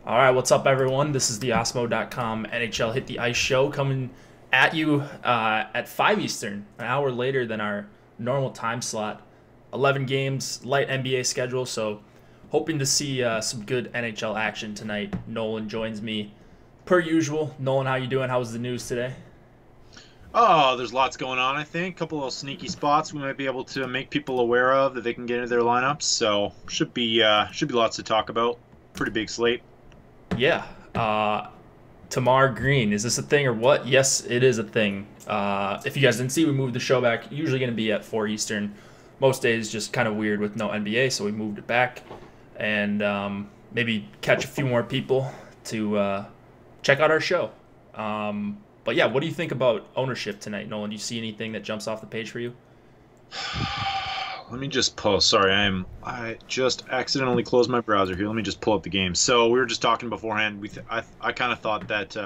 All right, what's up, everyone? This is the Osmo.com NHL Hit the Ice show coming at you at 5 Eastern, an hour later than our normal time slot. 11 games, light NBA schedule, so hoping to see some good NHL action tonight. Nolan joins me per usual. Nolan, how you doing? How was the news today? Oh, there's lots going on, I think. A couple of sneaky spots we might be able to make people aware of that they can get into their lineups. So should be lots to talk about. Pretty big slate. Yeah. Tamar Green, is this a thing or what? Yes, it is a thing. If you guys didn't see, we moved the show back. Usually going to be at 4 Eastern. Most days just kind of weird with no NBA, so we moved it back. And maybe catch a few more people to check out our show. But yeah, what do you think about ownership tonight, Nolan? Do you see anything that jumps off the page for you? Let me just pull. Sorry, I just accidentally closed my browser here. Let me just pull up the game. So we were just talking beforehand. I kind of thought that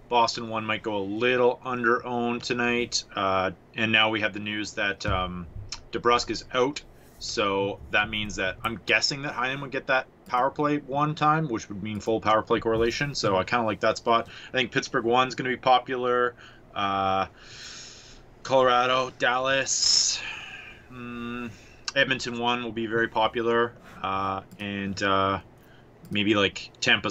Boston one might go a little under owned tonight, and now we have the news that DeBrusk is out. So that means that I'm guessing that Heinen would get that power play one time, which would mean full power play correlation. So I kind of like that spot. I think Pittsburgh one's going to be popular. Colorado, Dallas, Edmonton one will be very popular, and maybe like Tampa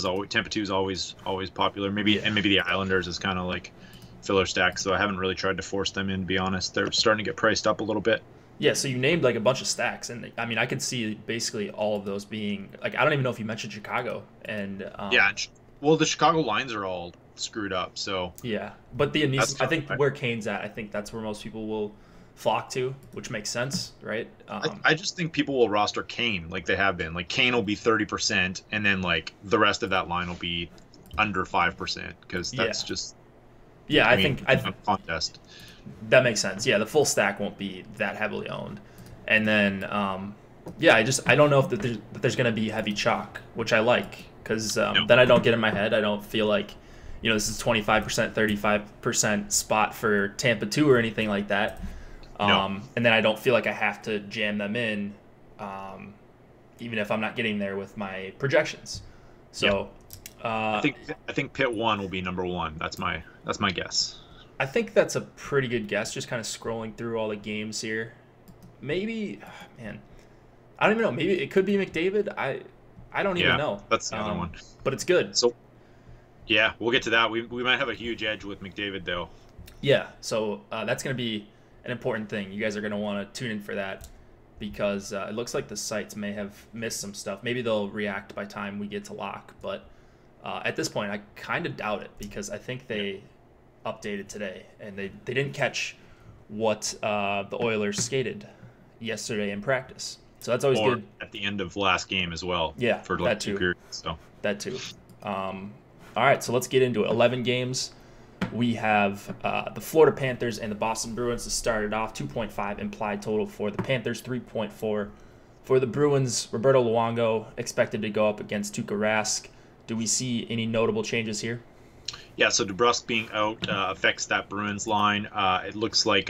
two is always popular. Maybe the Islanders is kind of like filler stack. So I haven't really tried to force them in. To be honest, they're starting to get priced up a little bit. Yeah, so you named like a bunch of stacks, and I mean, I could see basically all of those being like, I don't even know if you mentioned Chicago, and Yeah, well, the Chicago lines are all screwed up, so yeah, but the Anis, that's I tough. think where Kane's at, I think that's where most people will flock to, which makes sense, right? I just think people will roster Kane like they have been. Like Kane will be 30%, and then like the rest of that line will be under 5% because that's Yeah, just yeah, I I mean think a contest. that makes sense. Yeah, the full stack won't be that heavily owned, and then yeah, I don't know if that there's going to be heavy chalk, which I like because No, then I don't get in my head. I don't feel like this is 25%, 35% spot for Tampa 2 or anything like that. no. And then I don't feel like I have to jam them in, even if I'm not getting there with my projections. Yeah, So I uh, think I think Pitt one will be number one. That's my guess. I think that's a pretty good guess. Just kind of scrolling through all the games here. Maybe, man, I don't even know. Maybe it could be McDavid. I don't even Yeah, know. that's the other one. But it's good. So yeah, we'll get to that. We might have a huge edge with McDavid though. Yeah. So that's going to be an important thing. You guys are going to want to tune in for that because it looks like the sites may have missed some stuff. Maybe they'll react by time we get to lock. But at this point, I kind of doubt it because I think they updated today and they didn't catch what the Oilers skated yesterday in practice. So that's always Or good. at the end of last game as well Yeah, for like that two too. periods. So That too. All right, so let's get into it. 11 games. We have the Florida Panthers and the Boston Bruins to start it off. 2.5 implied total for the Panthers, 3.4 for the Bruins. Roberto Luongo expected to go up against Tuukka Rask. Do we see any notable changes here? yeah, so DeBrusk being out affects that Bruins line. It looks like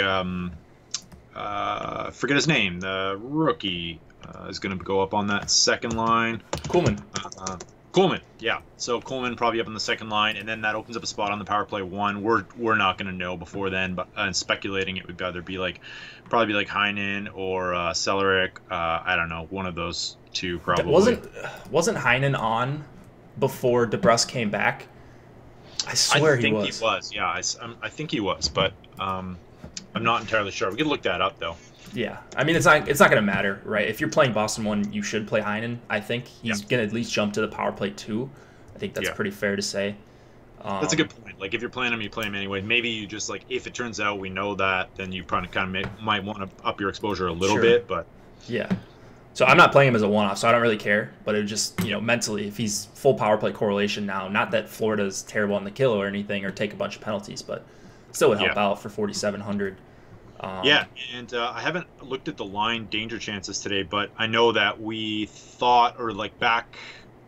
forget his name, the rookie is going to go up on that second line. Coolman. Uh, Coleman, yeah. So Coleman probably up on the second line, and then that opens up a spot on the power play one. We're not going to know before then, but speculating it would either be like probably be like Heinen or Celeric. I don't know, one of those two That probably. wasn't Heinen on before DeBrusque came back? I I swear he think was. he was, yeah. I think he was, but I'm not entirely sure. We could look that up though. Yeah, I mean it's not going to matter, right? If you're playing Boston one, you should play Heinen. I think Yeah, he's going to at least jump to the power play two. I think that's yeah. pretty fair to say. That's a Um, good point. Like if you're playing him, you play him anyway. Maybe you just like if it turns out we know that, then you probably kind of might want to up your exposure a little sure. bit. But Yeah. So I'm not playing him as a one-off, so I don't really care. But it just mentally, if he's full power play correlation now, not that Florida's terrible on the kill or anything, or take a bunch of penalties, but still would help yeah, out for 4,700. yeah. Um, And I haven't looked at the line danger chances today, but I know that we thought or like back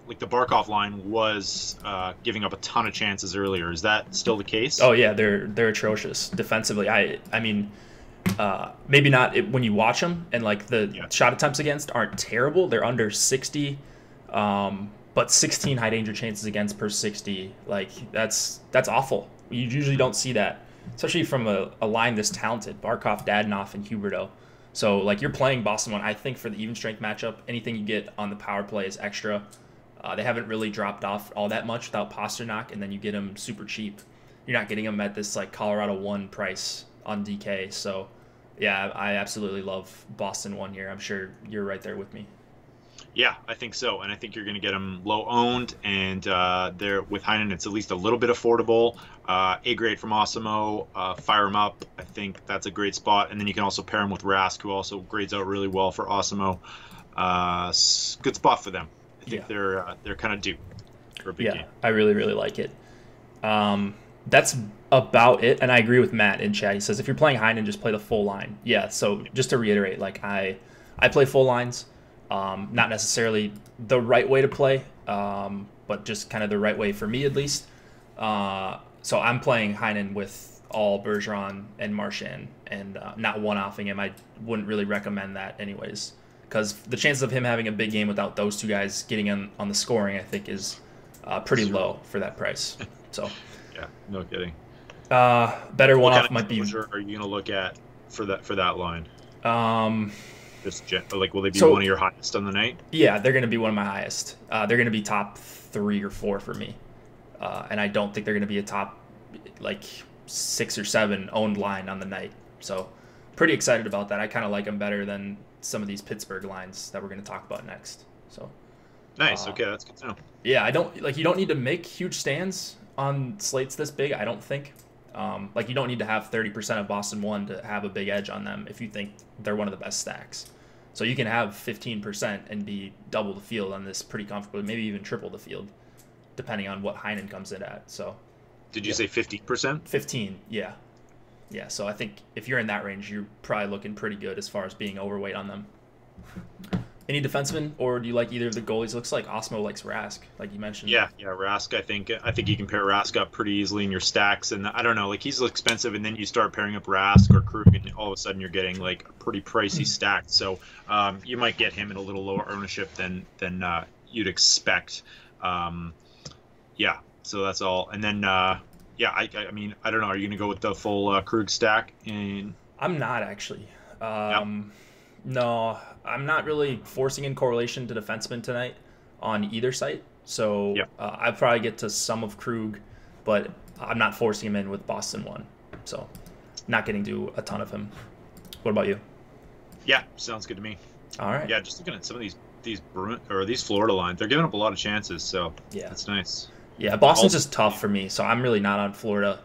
like the Barkov line was giving up a ton of chances earlier. Is that still the case? oh yeah, they're atrocious defensively. I mean, maybe not when you watch them, and like the Yeah, shot attempts against aren't terrible. They're under 60, but but 16 high danger chances against per 60, like that's awful. You usually don't see that, especially from a line this talented, Barkov, Dadonov, and Huberdeau. So like you're playing Boston 1. I think for the even strength matchup, anything you get on the power play is extra. They haven't really dropped off all that much without Pasternak, and then you get them super cheap. You're not getting them at this like Colorado 1 price on DK. So yeah, I absolutely love Boston 1 here. I'm sure you're right there with me. Yeah, I think so, and I think you're going to get them low owned, and there with Heinen, it's at least a little bit affordable. A grade from Osimo, fire him up. I think that's a great spot, and then you can also pair him with Rask, who also grades out really well for Osimo. Good spot for them. I think they're kind of due for a big game. I really like it. That's about it, and I agree with Matt in chat. He says if you're playing Heinen, just play the full line. Yeah. So just to reiterate, like I play full lines. Not necessarily the right way to play, but just kind of the right way for me at least. So I'm playing Heinen with all Bergeron and Marchand and not one-offing him. I wouldn't really recommend that anyways, because the chances of him having a big game without those two guys getting him on the scoring, I think, is pretty low for that price. So yeah, no kidding. Better one-off might be. What are you going to look at for that line? Like, will they be one of your highest on the night? Yeah, they're going to be one of my highest. They're going to be top 3 or 4 for me. And I don't think they're going to be a top, like, 6 or 7 owned line on the night. So pretty excited about that. I kind of like them better than some of these Pittsburgh lines that we're going to talk about next. So nice. Okay, that's good to know. Yeah, you don't need to make huge stands on slates this big, I don't think. You don't need to have 30% of Boston 1 to have a big edge on them if you think they're one of the best stacks. So you can have 15% and be double the field on this pretty comfortably, maybe even triple the field, depending on what Heinen comes in at. So, did you say 50%? 15, yeah. Yeah, so I think if you're in that range, you're probably looking pretty good as far as being overweight on them. Any defensemen, or do you like either of the goalies? Looks like Osmo likes Rask, like you mentioned. Yeah, Rask. I think you can pair Rask up pretty easily in your stacks, and I don't know, like he's expensive, and then you start pairing up Rask or Krug, and all of a sudden you're getting like a pretty pricey stack. So you might get him in a little lower ownership than you'd expect. So that's all, and then I mean, I don't know. Are you gonna go with the full Krug stack? I'm not actually. Yep. No, I'm not really forcing in correlation to defensemen tonight on either site. So I'd probably get to some of Krug, but I'm not forcing him in with Boston 1. So not getting to a ton of him. What about you? Yeah, sounds good to me. All right. Yeah, just looking at some of these Florida lines, they're giving up a lot of chances. So yeah, that's nice. Yeah, Boston's just tough for me, so I'm really not on Florida.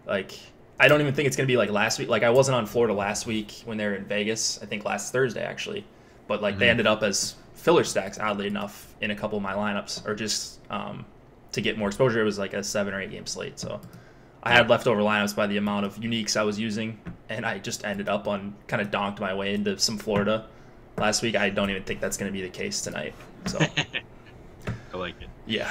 Like, I don't even think it's going to be like last week. Like, I wasn't on Florida last week when they were in Vegas, I think last Thursday, actually. But, like, they ended up as filler stacks, oddly enough, in a couple of my lineups. Or just to get more exposure, it was like a 7 or 8 game slate. So I had leftover lineups by the amount of uniques I was using, and I just ended up on kind of donked my way into some Florida last week. I don't even think that's going to be the case tonight. So I like it. Yeah.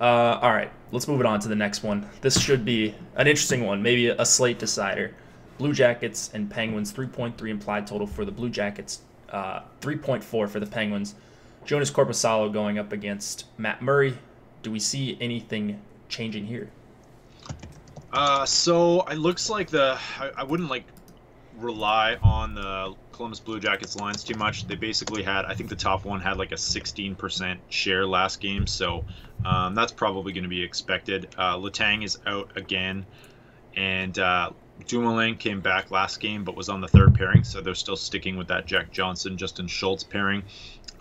All right, let's move it on to the next one. This should be an interesting one, maybe a slate decider. Blue Jackets and Penguins, 3.3 implied total for the Blue Jackets, 3.4 for the Penguins. Jonas Korpisalo going up against Matt Murray. Do we see anything changing here? So it looks like I wouldn't rely on the Columbus Blue Jackets lines too much. They basically had, I think the top one had like a 16% share last game, so that's probably going to be expected. Letang is out again, and Dumoulin came back last game but was on the third pairing, so they're still sticking with that Jack Johnson, Justin Schultz pairing.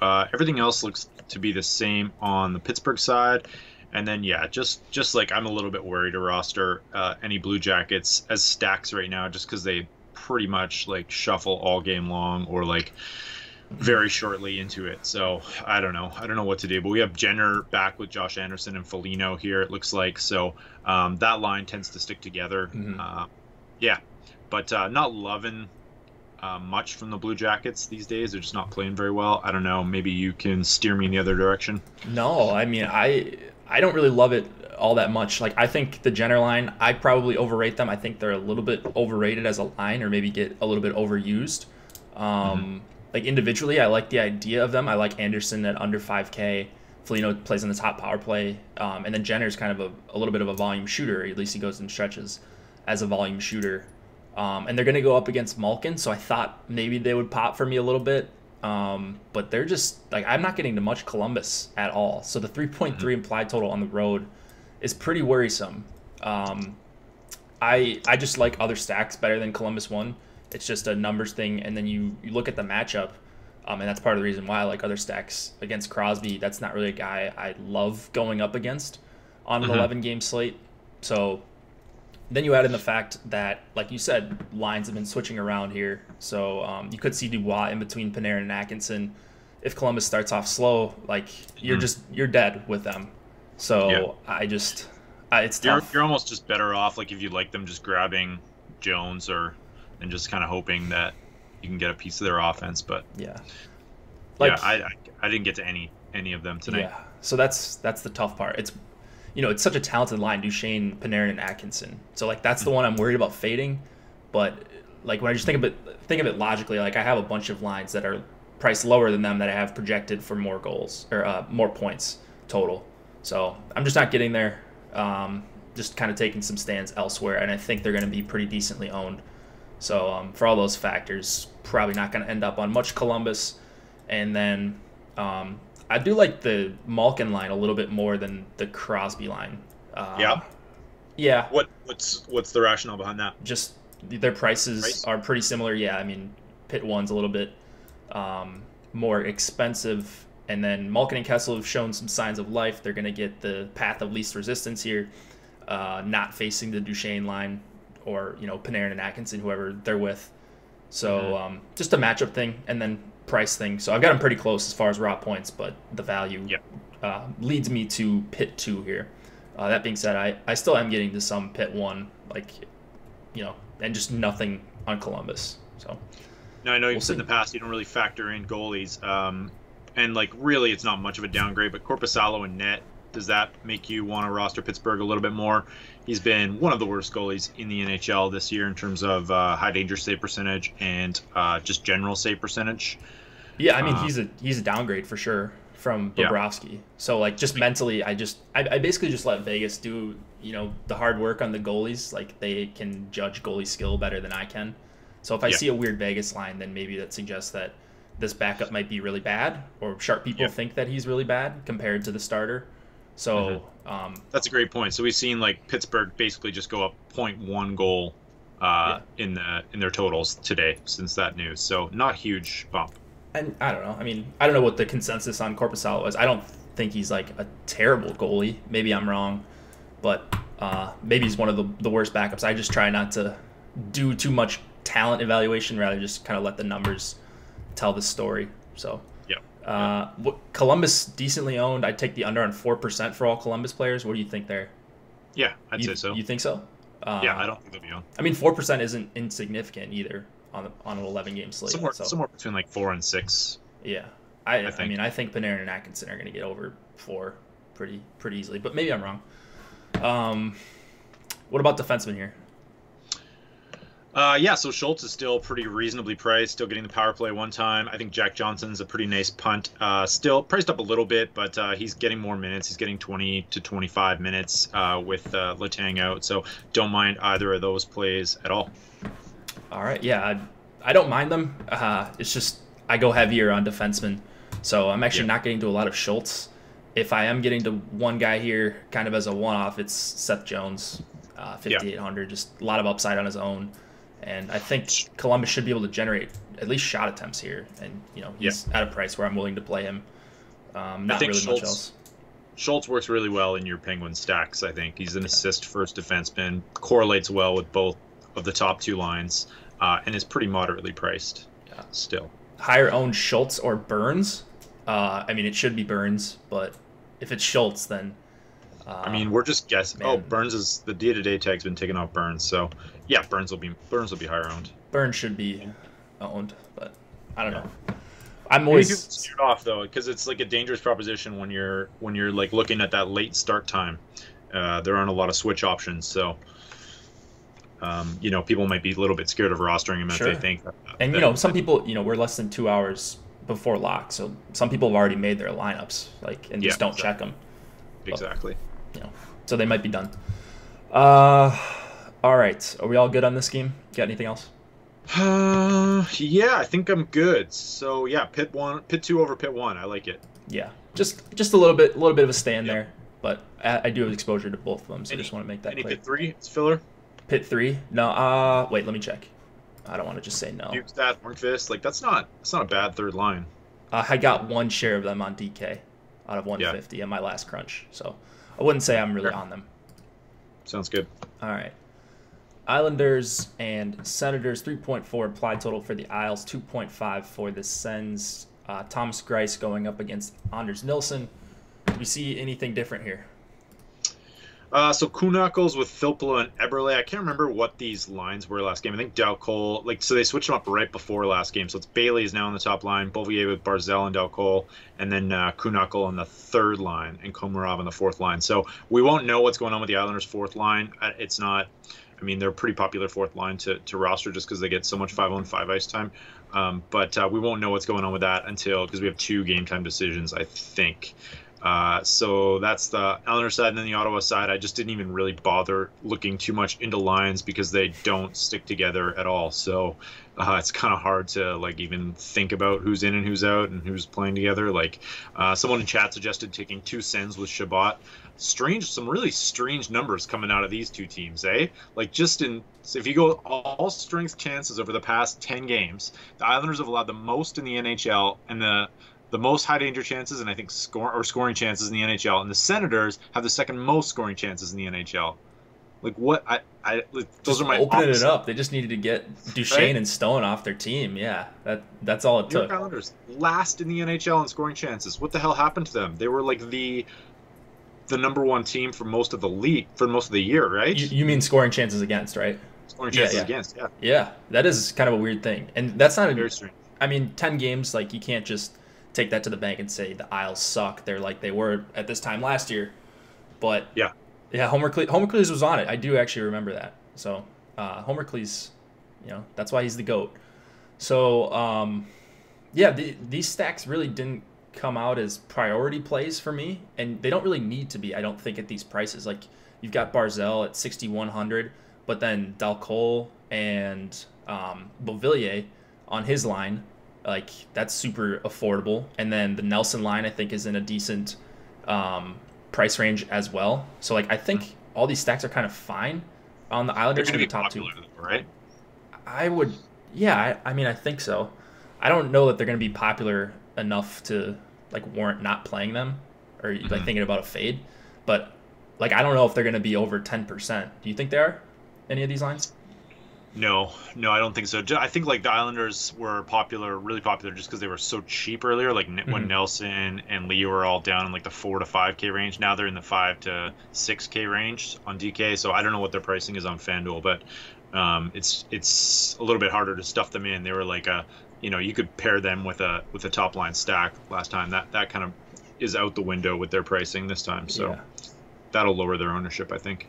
Everything else looks to be the same on the Pittsburgh side. And then, just like I'm a little bit worried to roster any Blue Jackets as stacks right now, just because they pretty much like shuffle all game long or like very shortly into it. So I don't know what to do. But we have Jenner back with Josh Anderson and Foligno here, it looks like. So that line tends to stick together. But not loving much from the Blue Jackets these days. They're just not playing very well. I don't know. Maybe you can steer me in the other direction. No, I mean, I don't really love it all that much. Like, I think the Jenner line, I probably overrate them. I think they're a little bit overrated as a line, or maybe get a little bit overused. Like, individually, I like the idea of them. I like Anderson at under 5K. Foligno plays in the top power play, and then Jenner's kind of a little bit of a volume shooter. At least he goes in stretches as a volume shooter. And they're going to go up against Malkin, so I thought maybe they would pop for me a little bit. But they're just, like, I'm not getting to much Columbus at all. So the 3.3 implied total on the road is pretty worrisome. I just like other stacks better than Columbus one. It's just a numbers thing, and then you look at the matchup, and that's part of the reason why I like other stacks against Crosby. That's not really a guy I love going up against on an 11-game slate. So then you add in the fact that, like you said, lines have been switching around here. So you could see Dubois in between Panarin and Atkinson. If Columbus starts off slow, like, you're dead with them. So it's tough. You're almost just better off, like, if you like them, just grabbing Jones and just kind of hoping that you can get a piece of their offense. But I didn't get to any of them tonight. Yeah, so that's the tough part. It's such a talented line, Duchesne, Panarin, and Atkinson. So, like, that's the one I'm worried about fading. But, like, when I just think of it logically, like, I have a bunch of lines that are priced lower than them that I have projected for more goals or more points total. So I'm just not getting there. Just kind of taking some stands elsewhere, and I think they're going to be pretty decently owned. So for all those factors, probably not going to end up on much Columbus. And then I do like the Malkin line a little bit more than the Crosby line. Yeah. What's the rationale behind that? Just their prices are pretty similar. Yeah, I mean, Pitt one's a little bit more expensive, and then Malkin and Kessel have shown some signs of life. They're going to get the path of least resistance here, not facing the Duchesne line or Panarin and Atkinson, whoever they're with. So just a matchup thing and then price thing. So I've got them pretty close as far as raw points, but the value leads me to Pitt 2 here. That being said, I still am getting to some Pitt 1, and just nothing on Columbus. So now I know you've said in the past you don't really factor in goalies, and like really it's not much of a downgrade, but Korpisalo and net, does that make you want to roster Pittsburgh a little bit more? He's been one of the worst goalies in the NHL this year in terms of high danger save percentage and just general save percentage. Yeah, I mean he's a downgrade for sure from Bobrovsky. So like just mentally, I basically just let Vegas do the hard work on the goalies. Like they can judge goalie skill better than I can. So if I see a weird Vegas line, then maybe that suggests that this backup might be really bad, or sharp people think that he's really bad compared to the starter. So that's a great point. So we've seen like Pittsburgh basically just go up 0.1 goal in their totals today since that news. So not a huge bump. And I don't know. I mean, I don't know what the consensus on Korpisalo is. I don't think he's like a terrible goalie. Maybe I'm wrong, but maybe he's one of the worst backups. I just try not to do too much talent evaluation, rather just kind of let the numbers tell the story. So Columbus decently owned. I'd take the under on 4% for all Columbus players. What do you think there? Yeah, I'd say so. You think so? Yeah, I don't think they'll be on. I mean, 4% isn't insignificant either on an 11-game slate. Somewhere between like 4 and 6. Yeah, I think Panarin and Atkinson are going to get over 4 pretty easily, but maybe I'm wrong. What about defensemen here? So Schultz is still pretty reasonably priced, still getting the power play one time. I think Jack Johnson's a pretty nice punt. Still priced up a little bit, but he's getting more minutes. He's getting 20 to 25 minutes with Letang out, so don't mind either of those plays at all. All right, yeah, I don't mind them. It's just I go heavier on defensemen, so I'm actually not getting to a lot of Schultz. If I am getting to one guy here kind of as a one-off, it's Seth Jones, 5,800, just a lot of upside on his own. And I think Columbus should be able to generate at least shot attempts here. And, he's at a price where I'm willing to play him. Not really much else. Schultz works really well in your Penguin stacks, I think. He's an assist-first defenseman, correlates well with both of the top two lines, and is pretty moderately priced still. Higher owned Schultz or Burns? I mean, it should be Burns, but if it's Schultz, then... I mean, we're just guessing. Man. Oh, Burns is the day-to-day tag's been taken off Burns, so yeah, Burns will be higher owned. Burns should be owned, but I don't know. I'm always steered off though, because it's like a dangerous proposition when you're like looking at that late start time. There aren't a lot of switch options, so people might be a little bit scared of rostering him if they think. And some people, we're less than 2 hours before lock. So some people have already made their lineups, like, and just don't check them. Exactly. But, so they might be done. All right. Are we all good on this scheme? Got anything else? Yeah, I think I'm good. So yeah, pit 2 over pit 1. I like it. Yeah, just a little bit of a stand there, but I do have exposure to both of them, so I just want to make that clear. Pit 3? It's filler. Pit 3? No. Wait, let me check. I don't want to just say no. Dukestad, Hornqvist, like that's not a bad third line. I got one share of them on DK out of 150 in my last crunch, so I wouldn't say I'm really on them. Sounds good. All right. Islanders and Senators, 3.4 implied total for the Isles, 2.5 for the Sens. Thomas Greiss going up against Anders Nilsson. Do we see anything different here? So Kuhnhackels with Filppula and Eberle. I can't remember what these lines were last game. I think Dal Cole, so they switched them up right before last game. So it's Bailey is now on the top line, Beauvillier with Barzal and Dal Cole, and then Kuhnhackels on the third line and Komarov on the fourth line. So we won't know what's going on with the Islanders' fourth line. It's not. I mean, they're a pretty popular fourth line to roster just because they get so much 5-on-5 ice time. But we won't know what's going on with that because we have 2 game time decisions, I think. So that's the Islanders side, and then the Ottawa side. I just didn't even really bother looking too much into lines because they don't stick together at all. So it's kind of hard to even think about who's in and who's out and who's playing together. Someone in chat suggested taking 2 Sens with Shabbat. Some really strange numbers coming out of these 2 teams, eh? So if you go all strength chances over the past 10 games, the Islanders have allowed the most in the NHL and the most high danger chances, and I think scoring chances in the NHL, and the Senators have the second most scoring chances in the NHL. Those are my opening opposite. it up. They just needed to get Duchesne and Stone off their team. Yeah, that's all it took. New York Islanders last in the NHL in scoring chances. What the hell happened to them? They were the number 1 team for most of the league for most of the year, right? You mean scoring chances against, right? Scoring chances against, yeah. Yeah, that is kind of a weird thing, and that's not very strange. I mean, 10 games, you can't just take that to the bank and say the Isles suck. They're like they were at this time last year, but yeah, Homer Cleese was on it. I do actually remember that. So Homer Cleese, that's why he's the GOAT. So these stacks really didn't come out as priority plays for me, and they don't really need to be, I don't think, at these prices. You've got Barzal at 6,100, but then Dal Cole and Beauvillier on his line, that's super affordable. And then the Nelson line, I think, is in a decent price range as well. So I think all these stacks are kind of fine on the Islanders in the top 2. Right? I would, yeah. I mean, I think so. I don't know that they're going to be popular enough to warrant not playing them or thinking about a fade, but I don't know if they're going to be over 10%. Do you think they are, any of these lines? No, I don't think so. I think the Islanders were really popular just because they were so cheap earlier. When Nelson and Lee were all down in the 4 to 5K range. Now they're in the 5 to 6K range on DK. So I don't know what their pricing is on FanDuel, but it's a little bit harder to stuff them in. They were you could pair them with a top line stack last time. That kind of is out the window with their pricing this time. So that'll lower their ownership, I think.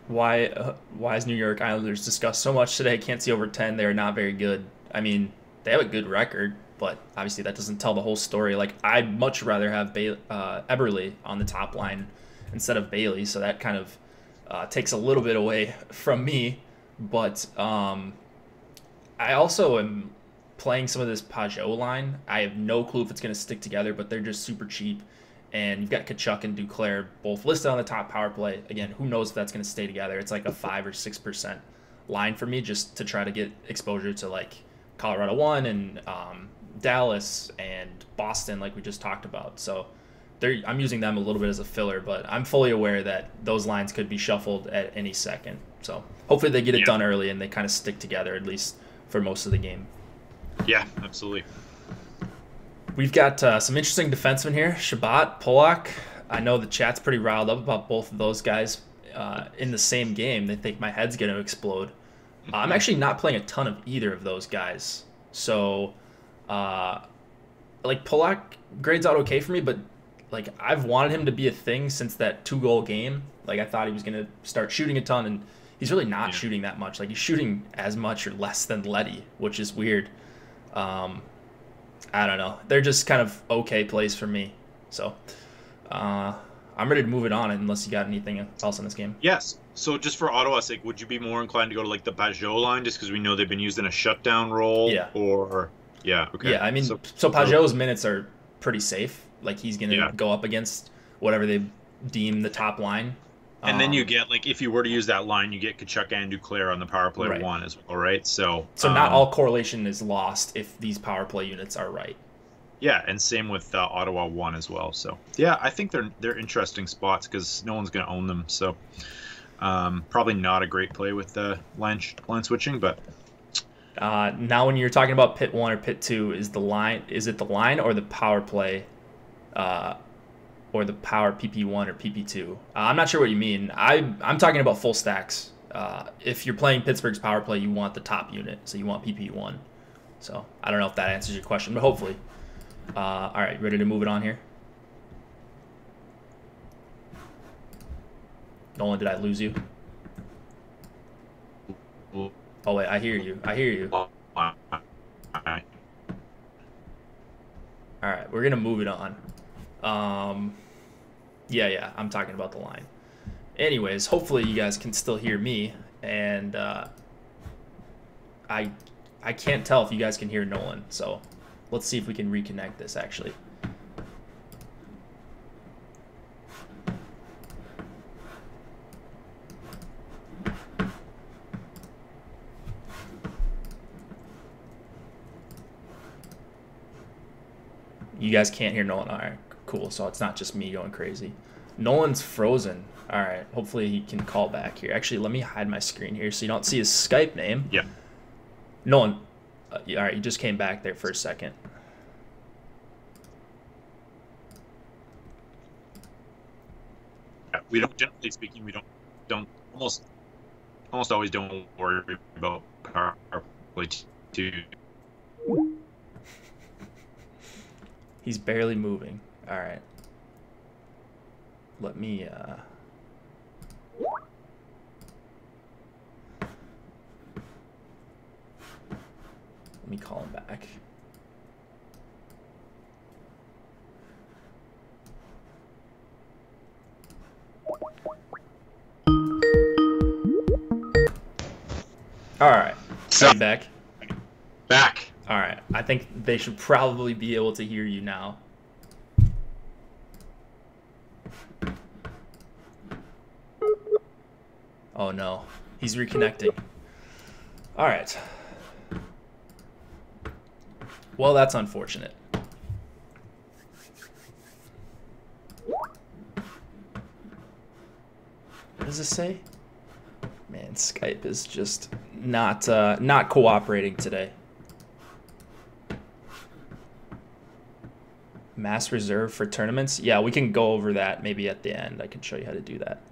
Why is New York Islanders discussed so much today? Can't see over 10. They're not very good. I mean, they have a good record, but obviously that doesn't tell the whole story. I'd much rather have Eberle on the top line instead of Bailey, so that kind of takes a little bit away from me. But I also am playing some of this Pajot line. I have no clue if it's going to stick together, but they're just super cheap. And you've got Kachuk and Duclair both listed on the top power play. Again, who knows if that's going to stay together. It's a 5 or 6% line for me just to try to get exposure to Colorado 1 and Dallas and Boston we just talked about. So I'm using them a little bit as a filler, but I'm fully aware that those lines could be shuffled at any second. So hopefully they get it done early and they kind of stick together at least for most of the game. Yeah, absolutely. We've got some interesting defensemen here. Shabbat, Polak. I know the chat's pretty riled up about both of those guys in the same game. They think my head's going to explode. I'm actually not playing a ton of either of those guys. So, Polak grades out okay for me, but, I've wanted him to be a thing since that 2-goal game. I thought he was going to start shooting a ton, and he's really not shooting that much. He's shooting as much or less than Leddy, which is weird. I don't know. They're just kind of okay plays for me. So I'm ready to move it on unless you got anything else in this game. Yes. So just for Ottawa's sake, would you be more inclined to go to like the Pajot line just because we know they've been used in a shutdown role? Yeah. Or yeah, okay. Yeah, I mean, so Pajot's minutes are pretty safe. Like he's gonna go up against whatever they deem the top line. And then you get, like, if you were to use that line, you get Kachuk and Duclair on the power play 1 as well, right? So not all correlation is lost if these power play units are right. Yeah, and same with Ottawa 1 as well. So yeah, I think they're interesting spots because no one's going to own them. So probably not a great play with the line switching, but now when you're talking about pit 1 or pit 2, is it the line or the power play? Or the power PP1 or PP2. I'm not sure what you mean. I'm talking about full stacks. If you're playing Pittsburgh's power play, you want the top unit, so you want PP1. So I don't know if that answers your question, but hopefully. All right, ready to move it on here? Nolan, did I lose you? Oh wait, I hear you. All right, we're gonna move it on. Yeah, I'm talking about the line. Anyways, hopefully you guys can still hear me, and I can't tell if you guys can hear Nolan, so let's see if we can reconnect this actually. You guys can't hear Nolan. All right, cool. So it's not just me going crazy. Nolan's frozen. All right, hopefully he can call back here. Actually, let me hide my screen here so you don't see his Skype name. Yeah. Nolan, all right, you just came back there for a second. Yeah, we don't, generally speaking, we don't almost always don't worry about power play 2. He's barely moving. All right. Let me call him back. All right. So, back. All right. I think they should probably be able to hear you now. Oh no, he's reconnecting. All right. Well, that's unfortunate. What does this say? Man, Skype is just not cooperating today. Mass reserve for tournaments? Yeah, we can go over that maybe at the end. I can show you how to do that.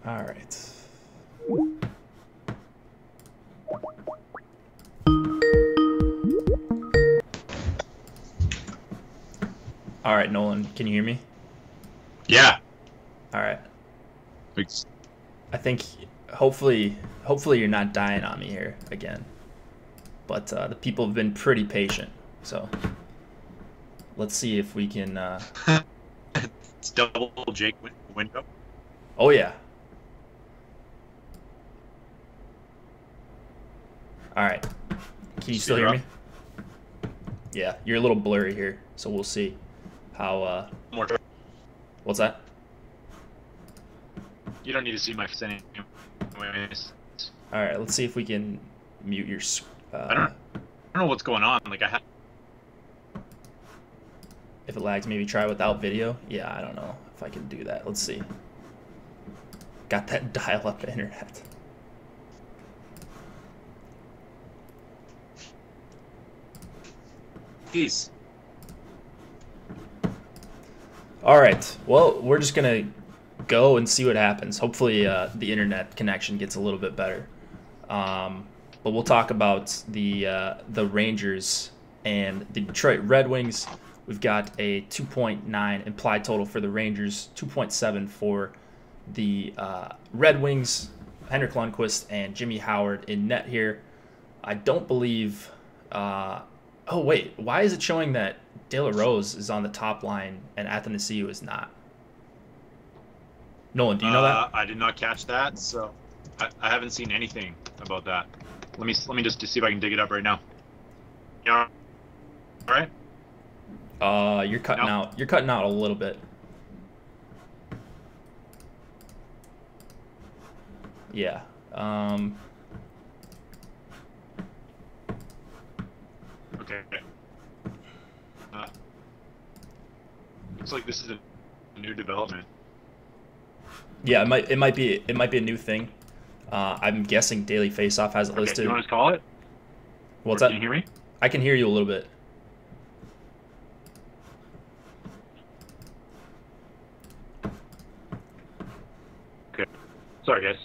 All right. All right, Nolan, can you hear me? Yeah. All right. Thanks. I think hopefully you're not dying on me here again. But the people have been pretty patient, so let's see if we can. It's double Jake window. Oh yeah. All right. Can you still hear me? Yeah, you're a little blurry here, so we'll see how. More. What's that? You don't need to see my face anyways. All right, let's see if we can mute your. I don't know what's going on. Like If it lags, maybe try without video. Yeah, I don't know if I can do that. Let's see. Got that dial-up internet. Peace. All right. Well, we're just gonna go and see what happens. Hopefully, the internet connection gets a little bit better. But we'll talk about the Rangers and the Detroit Red Wings. We've got a 2.9 implied total for the Rangers, 2.7 for the Red Wings. Henrik Lundqvist and Jimmy Howard in net here. I don't believe... oh, wait. Why is it showing that De La Rose is on the top line and Athanasiou is not? Nolan, do you know that? I did not catch that, so I haven't seen anything about that. Let me just see if I can dig it up right now. Yeah. All right. You're cutting out. You're cutting out a little bit. Yeah. Okay. Looks like this is a new development. Yeah, it might be a new thing. I'm guessing Daily Faceoff has it listed. Do you want to call it? What's that? Can you hear me? I can hear you a little bit. Okay. Sorry, guys.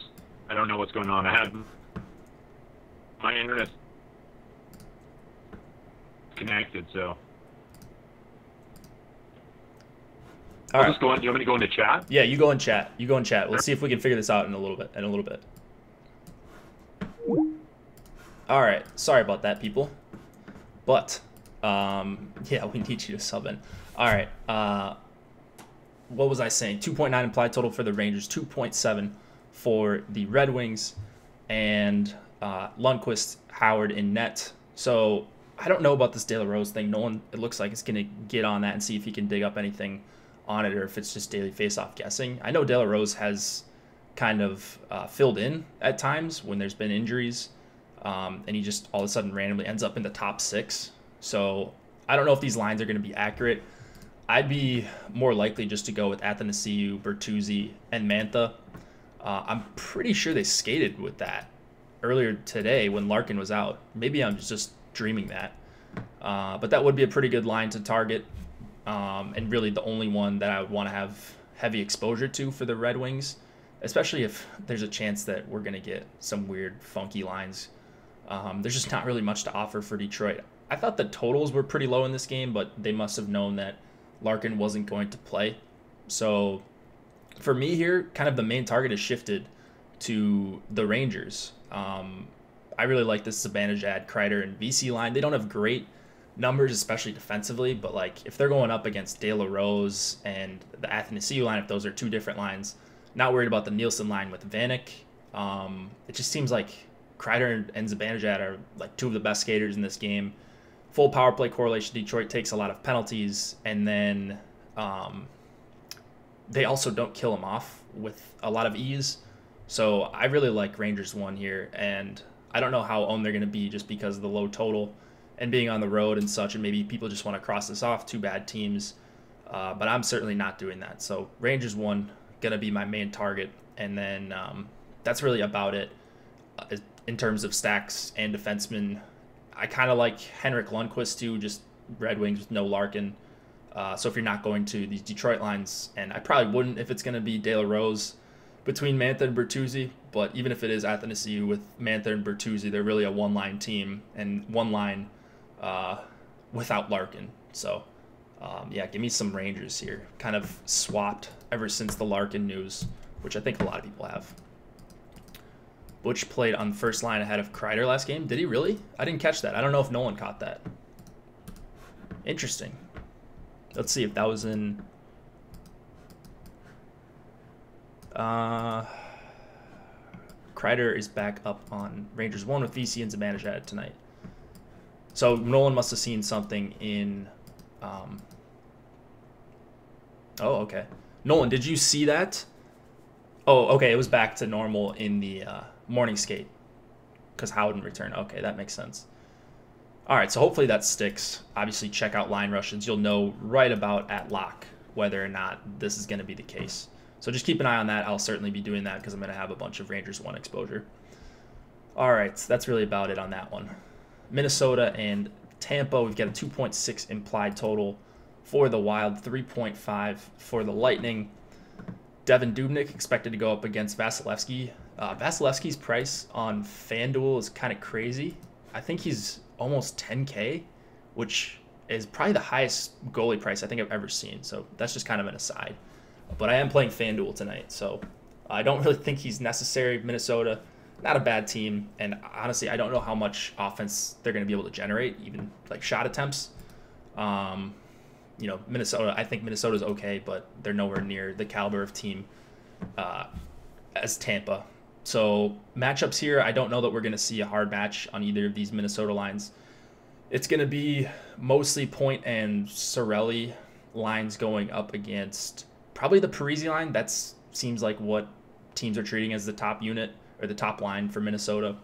I don't know what's going on. I have my internet connected, so. All right. Just go on. Do you want me to go into chat? Yeah, you go in chat. You go in chat. Let's see if we can figure this out in a little bit. All right. Sorry about that, people. But yeah, we need you to sub in. All right. What was I saying? 2.9 implied total for the Rangers, 2.7 for the Red Wings, and Lundqvist, Howard in net. So I don't know about this De La Rose thing. No one, it looks like, is going to get on that and see if he can dig up anything on it or if it's just Daily Faceoff guessing. I know De La Rose has kind of filled in at times when there's been injuries, and he just all of a sudden randomly ends up in the top 6. So I don't know if these lines are going to be accurate. I'd be more likely just to go with Athanasiou, Bertuzzi, and Mantha. I'm pretty sure they skated with that earlier today when Larkin was out. Maybe I'm just dreaming that. But that would be a pretty good line to target, and really the only one that I would want to have heavy exposure to for the Red Wings, especially if there's a chance that we're going to get some weird, funky lines. There's just not really much to offer for Detroit. I thought the totals were pretty low in this game, but they must have known that Larkin wasn't going to play. So for me here, kind of the main target is shifted to the Rangers. I really like this Zibanejad, Kreider, and VC line. They don't have great numbers, especially defensively, but like if they're going up against De La Rose and the Athanasiou line, if those are two different lines, not worried about the Nielsen line with Vanek. It just seems like Kreider and Zibanejad are like two of the best skaters in this game. Full power play correlation. Detroit takes a lot of penalties, and then they also don't kill them off with a lot of ease. So I really like Rangers 1 here, and I don't know how owned they're going to be just because of the low total and being on the road and such, and maybe people just want to cross this off, two bad teams. But I'm certainly not doing that. So Rangers 1 going to be my main target, and then that's really about it in terms of stacks and defensemen. I kind of like Henrik Lundqvist too, just Red Wings with no Larkin. So if you're not going to these Detroit lines, and I probably wouldn't if it's going to be De La Rose between Mantha and Bertuzzi, but even if it is Athanasiou with Mantha and Bertuzzi, they're really a one-line team and one line without Larkin. So yeah, give me some Rangers here. Kind of swapped ever since the Larkin news, which I think a lot of people have. Butch played on the first line ahead of Kreider last game. Did he really? I didn't catch that. I don't know if Nolan caught that. Interesting. Let's see if that was in... Kreider is back up on Rangers 1 with VC and Zibanejad tonight. So Nolan must have seen something in... Oh, okay. Nolan, did you see that? Oh, okay. It was back to normal in the morning skate because Howden returned. Okay, that makes sense. All right, so hopefully that sticks. Obviously, check out Line Russians. You'll know right about at lock whether or not this is going to be the case. So just keep an eye on that. I'll certainly be doing that because I'm going to have a bunch of Rangers 1 exposure. All right, so that's really about it on that one. Minnesota and Tampa, we've got a 2.6 implied total for the Wild, 3.5 for the Lightning. Devin Dubnyk expected to go up against Vasilevsky. Vasilevsky's price on FanDuel is kind of crazy. I think he's almost 10K, which is probably the highest goalie price I think I've ever seen. So that's just kind of an aside. But I am playing FanDuel tonight, so I don't really think he's necessary. Minnesota, not a bad team, and honestly, I don't know how much offense they're going to be able to generate, even like shot attempts. Minnesota, I think Minnesota's okay, but they're nowhere near the caliber of team as Tampa. So matchups here, I don't know that we're going to see a hard match on either of these Minnesota lines. It's going to be mostly Point and Sorelli lines going up against probably the Parisi line. That seems like what teams are treating as the top unit or the top line for Minnesota.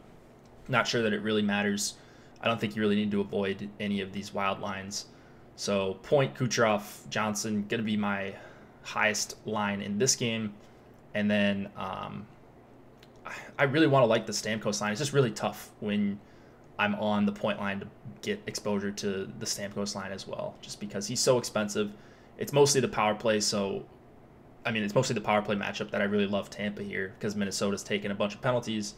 Not sure that it really matters. I don't think you really need to avoid any of these wild lines. So Point, Kucherov, Johnson, going to be my highest line in this game. And then I really want to like the Stamkos line. It's just really tough when I'm on the Point line to get exposure to the Stamkos line as well, just because he's so expensive. It's mostly the power play, it's mostly the power play matchup that I really love Tampa here, because Minnesota's taken a bunch of penalties,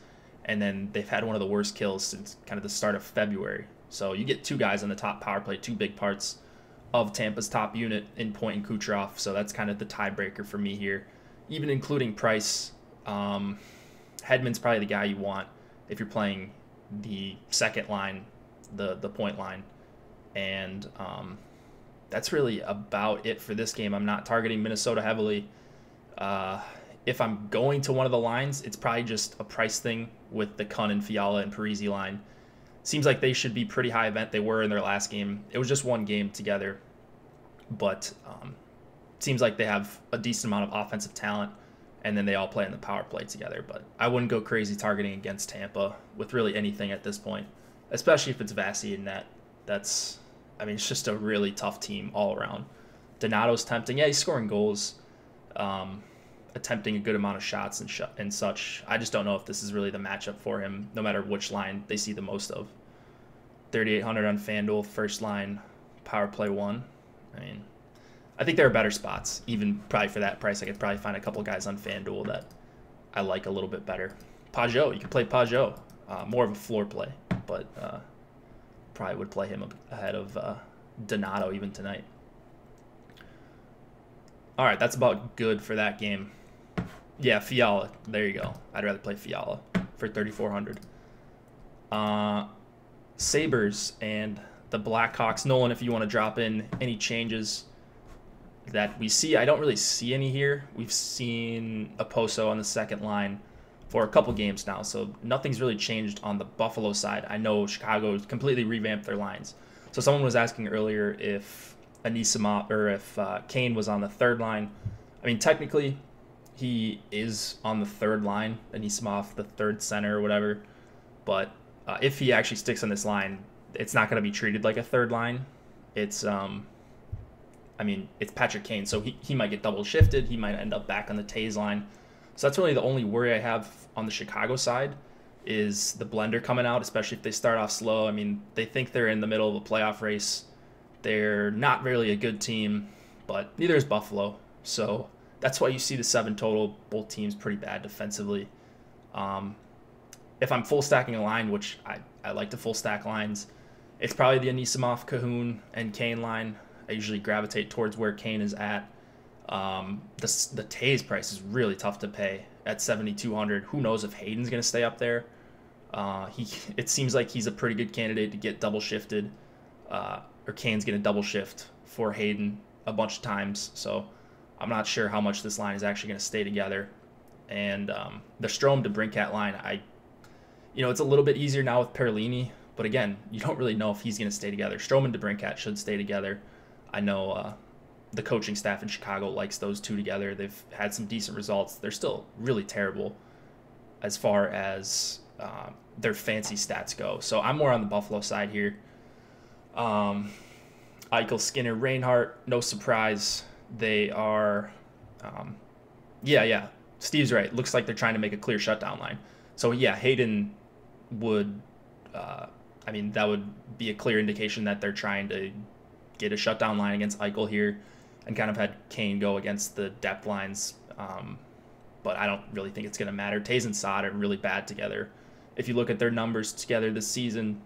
and then they've had one of the worst kills since kind of the start of February. So you get two guys on the top power play, two big parts of Tampa's top unit in Point and Kucherov, so that's kind of the tiebreaker for me here. Even including Price, Hedman's probably the guy you want if you're playing the second line, the Point line, and that's really about it for this game. I'm not targeting Minnesota heavily. If I'm going to one of the lines, it's probably just a price thing with the Kunnin, Fiala, and Parisi line. Seems like they should be pretty high event. They were in their last game. It was just one game together, but seems like they have a decent amount of offensive talent, and then they all play in the power play together. But I wouldn't go crazy targeting against Tampa with really anything at this point, especially if it's Vasi in net. It's just a really tough team all around. Donato's tempting. Yeah, he's scoring goals, attempting a good amount of shots and such. I just don't know if this is really the matchup for him, no matter which line they see the most of. 3,800 on FanDuel, first line, power play 1. I think there are better spots, even probably for that price. I could probably find a couple guys on FanDuel that I like a little bit better. Pajot, you can play Pajot. More of a floor play, but probably would play him ahead of Donato even tonight. All right, that's about good for that game. Yeah, Fiala. There you go. I'd rather play Fiala for 3,400. Sabres and the Blackhawks. Nolan, if you want to drop in any changes that we see. I don't really see any here. We've seen Oposo on the second line for a couple games now, so nothing's really changed on the Buffalo side. I know Chicago completely revamped their lines. So someone was asking earlier if Anisimov or if Kane was on the third line. Technically, he is on the third line, Anisimov, the third center or whatever. But if he actually sticks on this line, it's not going to be treated like a third line. It's it's Patrick Kane, so he might get double shifted. He might end up back on the Tays line. So that's really the only worry I have on the Chicago side is the blender coming out, especially if they start off slow. They think they're in the middle of a playoff race. They're not really a good team, but neither is Buffalo. So that's why you see the 7 total. Both teams pretty bad defensively. If I'm full stacking a line, which I like to full stack lines, it's probably the Anisimov, Cahoon, and Kane line. I usually gravitate towards where Kane is at. The Tays price is really tough to pay at 7,200. Who knows if Hayden's going to stay up there? It seems like he's a pretty good candidate to get double shifted, or Kane's going to double shift for Hayden a bunch of times. So I'm not sure how much this line is actually going to stay together. And the Strome to Brinkat line, it's a little bit easier now with Perlini, but again, you don't really know if he's going to stay together. Strome and DeBrincat should stay together. I know the coaching staff in Chicago likes those two together. They've had some decent results. They're still really terrible as far as their fancy stats go. So I'm more on the Buffalo side here. Eichel, Skinner, Reinhart, no surprise. They are, Steve's right. Looks like they're trying to make a clear shutdown line. So yeah, Hayden would, that would be a clear indication that they're trying to get a shutdown line against Eichel here, and kind of had Kane go against the depth lines. But I don't really think it's going to matter. Tays and Saad are really bad together. If you look at their numbers together this season,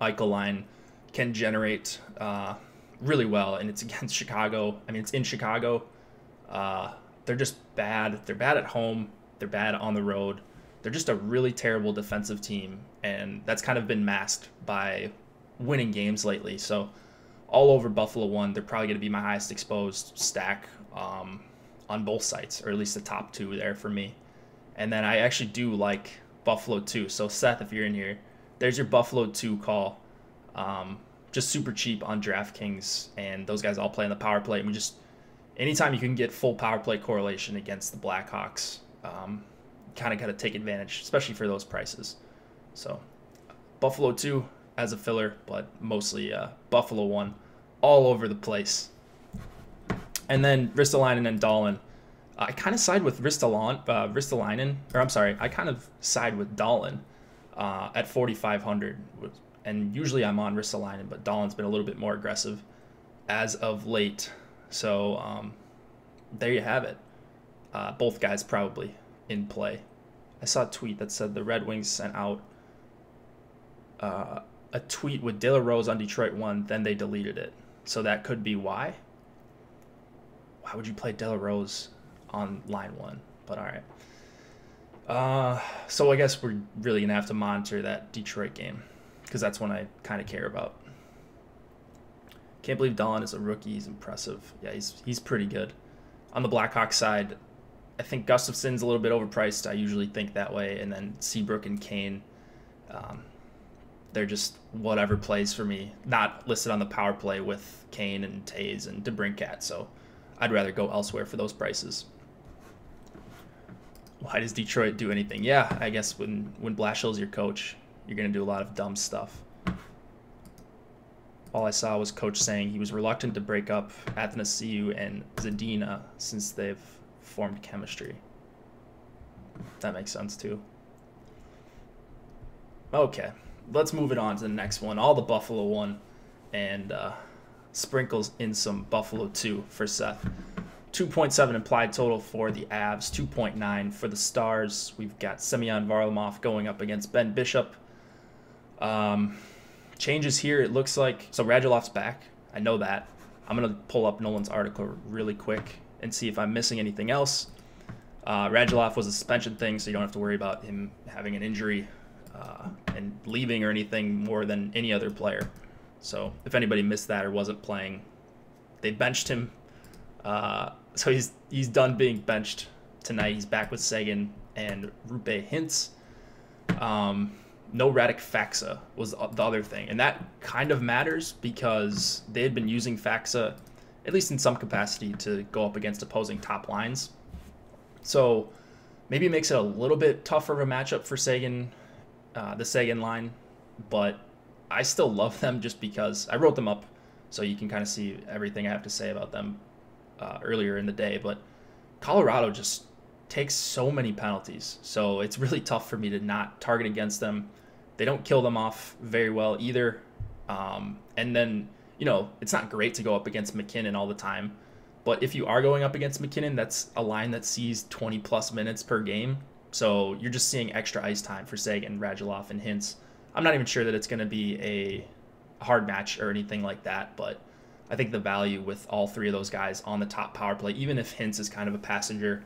Eichel line can generate really well, and it's against Chicago. I mean, it's in Chicago. They're just bad. They're bad at home. They're bad on the road. They're just a really terrible defensive team, and that's kind of been masked by winning games lately. So all over Buffalo 1, they're probably going to be my highest exposed stack on both sites, or at least the top 2 there for me. And then I actually do like Buffalo 2. So Seth, if you're in here, there's your Buffalo 2 call. Just super cheap on DraftKings, and those guys all play in the power play. I mean, just anytime you can get full power play correlation against the Blackhawks, kind of got to take advantage, especially for those prices. So Buffalo 2 as a filler, but mostly Buffalo 1 all over the place. And then Ristolainen and Dahlin. I kind of side with Ristolainen, or I'm sorry, I kind of side with Dahlin at 4,500. And usually I'm on Ristolainen, but Dahlin's been a little bit more aggressive as of late. So there you have it. Both guys probably in play. I saw a tweet that said the Red Wings sent out a tweet with De La Rose on Detroit 1, then they deleted it. So that could be why. Why would you play De La Rose on line 1? But all right. So I guess we're really going to have to monitor that Detroit game, because that's one I kind of care about. Can't believe Dahlin is a rookie. He's impressive. Yeah, he's pretty good. On the Blackhawks side, I think Gustafson's a little bit overpriced. I usually think that way. And then Seabrook and Kane, they're just whatever plays for me. Not listed on the power play with Kane and Taves and DeBrincat, so I'd rather go elsewhere for those prices. Why does Detroit do anything? Yeah, I guess when Blashill's your coach, you're going to do a lot of dumb stuff. All I saw was coach saying he was reluctant to break up Athanasiou and Zadina since they've formed chemistry. That makes sense too. Okay, let's move it on to the next one. All the Buffalo 1 and sprinkles in some Buffalo 2 for Seth. 2.7 implied total for the Avs, 2.9 for the Stars. We've got Semyon Varlamov going up against Ben Bishop. Changes here, it looks like. So Radulov's back. I know that. I'm going to pull up Nolan's article really quick and see if I'm missing anything else. Radulov was a suspension thing, so you don't have to worry about him having an injury and leaving or anything more than any other player. So if anybody missed that or wasn't playing, they benched him. So he's done being benched tonight. He's back with Seguin and Rupe Hintz. No Radek Faksa was the other thing. And that kind of matters because they had been using Faksa, at least in some capacity, to go up against opposing top lines. So maybe it makes it a little bit tougher of a matchup for Seguin, the Seguin line. But I still love them just because I wrote them up so you can kind of see everything I have to say about them earlier in the day. But Colorado just takes so many penalties, so it's really tough for me to not target against them. They don't kill them off very well either. And then, you know, it's not great to go up against McKinnon all the time, but if you are going up against McKinnon, that's a line that sees 20 plus minutes per game. So you're just seeing extra ice time for Seguin, Radulov, and Hintz. I'm not even sure that it's going to be a hard match or anything like that, but I think the value with all three of those guys on the top power play, even if Hintz is kind of a passenger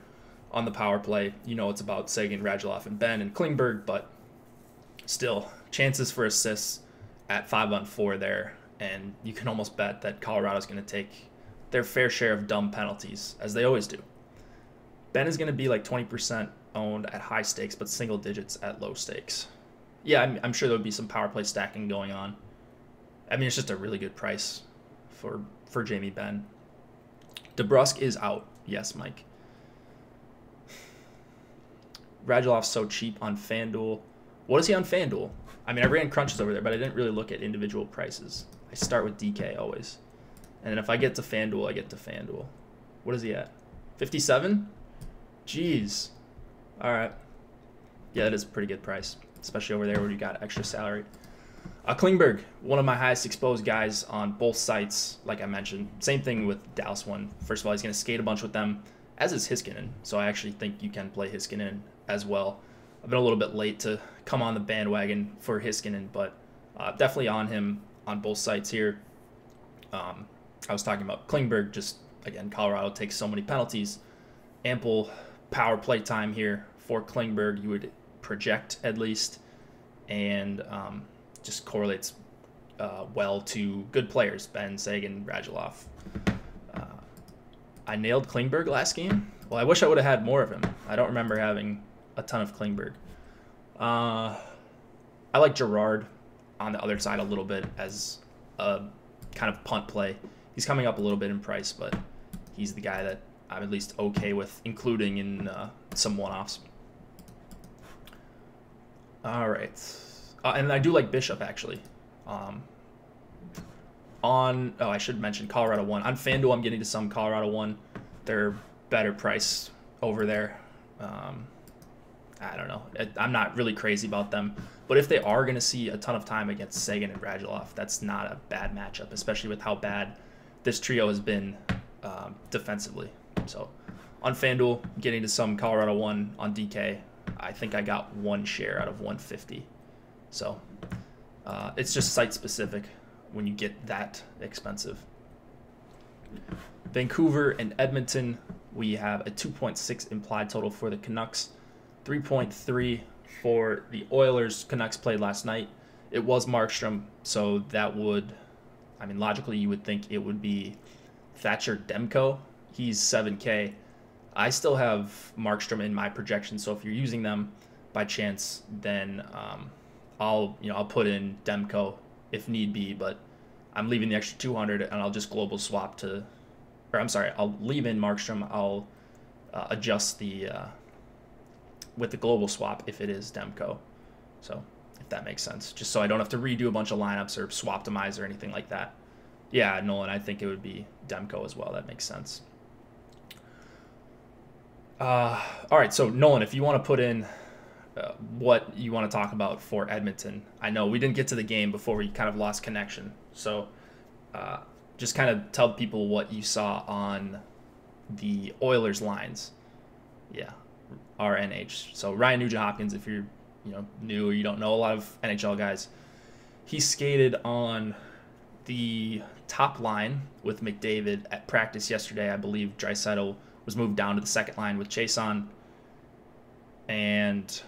on the power play, you know, it's about Seguin, Radulov, and Ben and Klingberg, but still, chances for assists at 5-on-4 there, and you can almost bet that Colorado's going to take their fair share of dumb penalties, as they always do. Ben is going to be like 20% owned at high stakes, but single digits at low stakes. Yeah, I'm sure there'll be some power play stacking going on. I mean, it's just a really good price for Jamie Benn. DeBrusk is out. Yes, Mike. Radulov's so cheap on FanDuel. What is he on FanDuel? I mean, I ran crunches over there, but I didn't really look at individual prices. I start with DK always. And then if I get to FanDuel, I get to FanDuel. What is he at? 57? Jeez. All right. Yeah, that is a pretty good price, especially over there where you got extra salary. Klingberg, one of my highest exposed guys on both sites, like I mentioned. Same thing with Dallas one. First of all, he's going to skate a bunch with them, as is Heiskanen. So I actually think you can play Heiskanen as well. I've been a little bit late to come on the bandwagon for Heiskanen, but definitely on him on both sites here. I was talking about Klingberg. Just again, Colorado takes so many penalties. Ample power play time here for Klingberg, you would project at least, and just correlates well to good players, Benn, Seguin, Radulov. I nailed Klingberg last game. Well, I wish I would have had more of him. I don't remember having a ton of Klingberg. I like Gerard on the other side a little bit as a kind of punt play. He's coming up a little bit in price, but he's the guy that I'm at least okay with including in some one-offs. All right. And I do like Bishop, actually. I should mention Colorado 1. On FanDuel, I'm getting to some Colorado 1. They're better price over there. I don't know. I'm not really crazy about them. But if they are going to see a ton of time against Seguin and Radulov, that's not a bad matchup, especially with how bad this trio has been defensively. So on FanDuel, getting to some Colorado 1 on DK. I think I got 1 share out of 150. So it's just site specific when you get that expensive. Vancouver and Edmonton, we have a 2.6 implied total for the Canucks, 3.3 for the Oilers. Canucks played last night. It was Markstrom, so that would, I mean, logically you would think it would be Thatcher Demko. He's 7K. I still have Markstrom in my projection, so if you're using them by chance, then I'll put in Demko if need be, but I'm leaving the extra 200 and I'll just global swap to, or I'm sorry, I'll leave in Markstrom. I'll adjust the with the global swap if it is Demko. So if that makes sense, just so I don't have to redo a bunch of lineups or swap-timize or anything like that. Yeah, Nolan, I think it would be Demko as well. That makes sense. All right, so Nolan, if you want to put in what you want to talk about for Edmonton. I know we didn't get to the game before we kind of lost connection. So just kind of tell people what you saw on the Oilers lines. Yeah, RNH. So Ryan Nugent-Hopkins, if you're new or you don't know a lot of NHL guys, he skated on the top line with McDavid at practice yesterday. I believe Draisaitl was moved down to the second line with Chiasson, and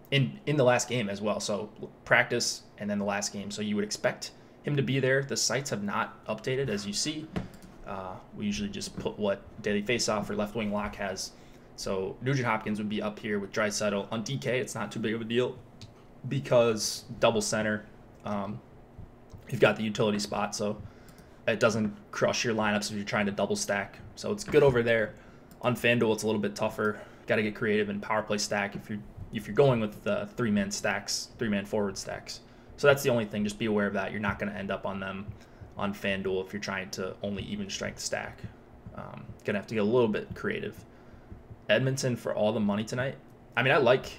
in the last game as well. So practice and then the last game. So you would expect him to be there. The sites have not updated, as you see. We usually just put what Daily Faceoff or Left Wing Lock has. So Nugent-Hopkins would be up here with Draisaitl. On DK, it's not too big of a deal because double center. You've got the utility spot, so it doesn't crush your lineups if you're trying to double stack. So it's good over there. On FanDuel, it's a little bit tougher. Got to get creative in power play stack if you're going with three-man forward stacks. So that's the only thing. Just be aware of that. You're not going to end up on them on FanDuel if you're trying to only even strength stack. Gonna have to get a little bit creative. Edmonton for all the money tonight. I mean, I like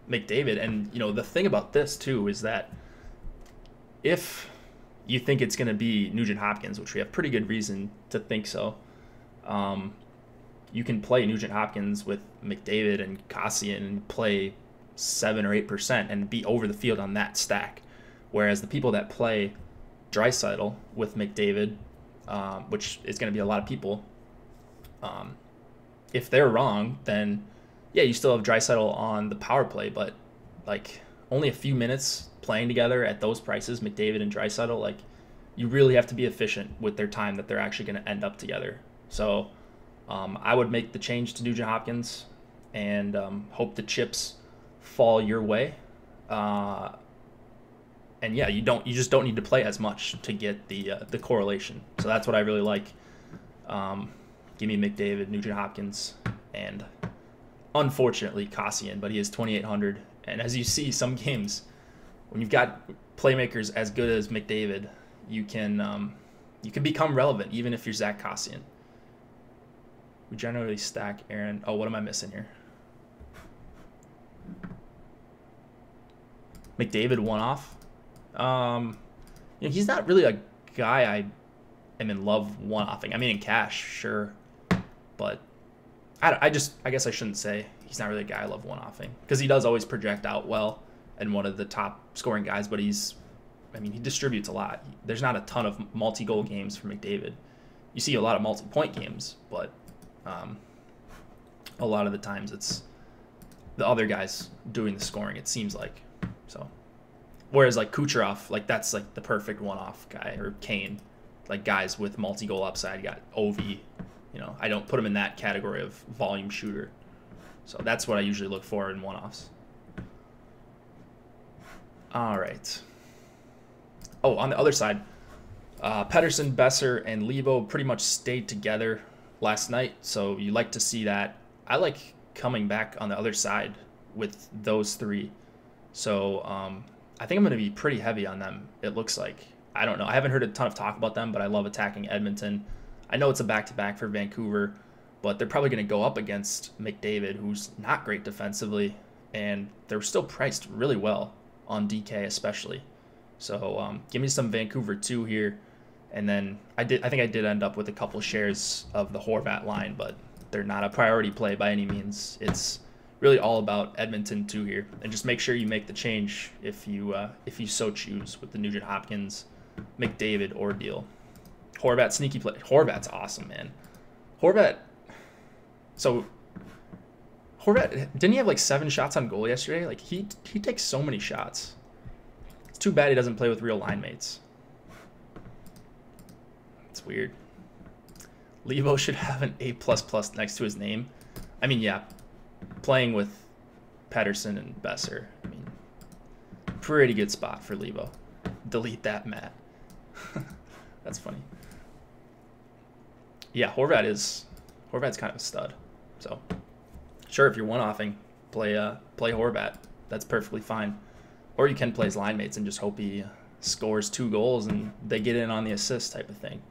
McDavid, and the thing about this too is that if you think it's going to be Nugent-Hopkins, which we have pretty good reason to think so, you can play Nugent-Hopkins with McDavid and Kassian and play 7 or 8% and be over the field on that stack. Whereas the people that play Draisaitl with McDavid, which is going to be a lot of people, if they're wrong, then yeah, you still have Draisaitl on the power play, but like only a few minutes playing together at those prices, McDavid and Draisaitl, like you really have to be efficient with their time that they're actually going to end up together. So I would make the change to Nugent-Hopkins and hope the chips fall your way. And yeah, you just don't need to play as much to get the correlation. So that's what I really like. Give me McDavid, Nugent-Hopkins, and unfortunately Kassian, but he is 2,800. And as you see, some games when you've got playmakers as good as McDavid, you can become relevant even if you're Zach Kassian. We generally stack Aaron. Oh, what am I missing here? McDavid one-off. He's not really a guy I am in love one-offing. I mean, in cash, sure, but I guess I shouldn't say he's not really a guy I love one-offing because he does always project out well and one of the top scoring guys, but he's I mean, he distributes a lot. There's not a ton of multi-goal games for McDavid. You see a lot of multi-point games, but a lot of the times it's the other guys doing the scoring, it seems like. So, whereas like Kucherov, like that's like the perfect one-off guy, or Kane, like guys with multi-goal upside. You got Ovi, you know, I don't put him in that category of volume shooter. So that's what I usually look for in one-offs. All right. Oh, on the other side, Pettersson, Besser, and Levo pretty much stayed together last night, so you like to see that. I like coming back on the other side with those three. So I think I'm going to be pretty heavy on them, it looks like. I don't know. I haven't heard a ton of talk about them, but I love attacking Edmonton. I know it's a back-to-back for Vancouver, but they're probably going to go up against McDavid, who's not great defensively, and they're still priced really well on DK especially. So give me some Vancouver 2 here. And then I think I did end up with a couple shares of the Horvat line, but they're not a priority play by any means. It's really all about Edmonton 2 here. And just make sure you make the change if you so choose with the Nugent Hopkins, McDavid ordeal. Horvat sneaky play. Horvat's awesome, man. Horvat. So Horvat, didn't he have like 7 shots on goal yesterday? Like he takes so many shots. It's too bad he doesn't play with real line mates. It's weird. Levo should have an A++ next to his name. I mean, yeah, playing with Pettersson and Besser. I mean, pretty good spot for Levo. Delete that, Matt. That's funny. Yeah, Horvat's kind of a stud. So, sure, if you're one-offing, play Horvat. That's perfectly fine. Or you can play his line mates and just hope he scores 2 goals and they get in on the assist type of thing.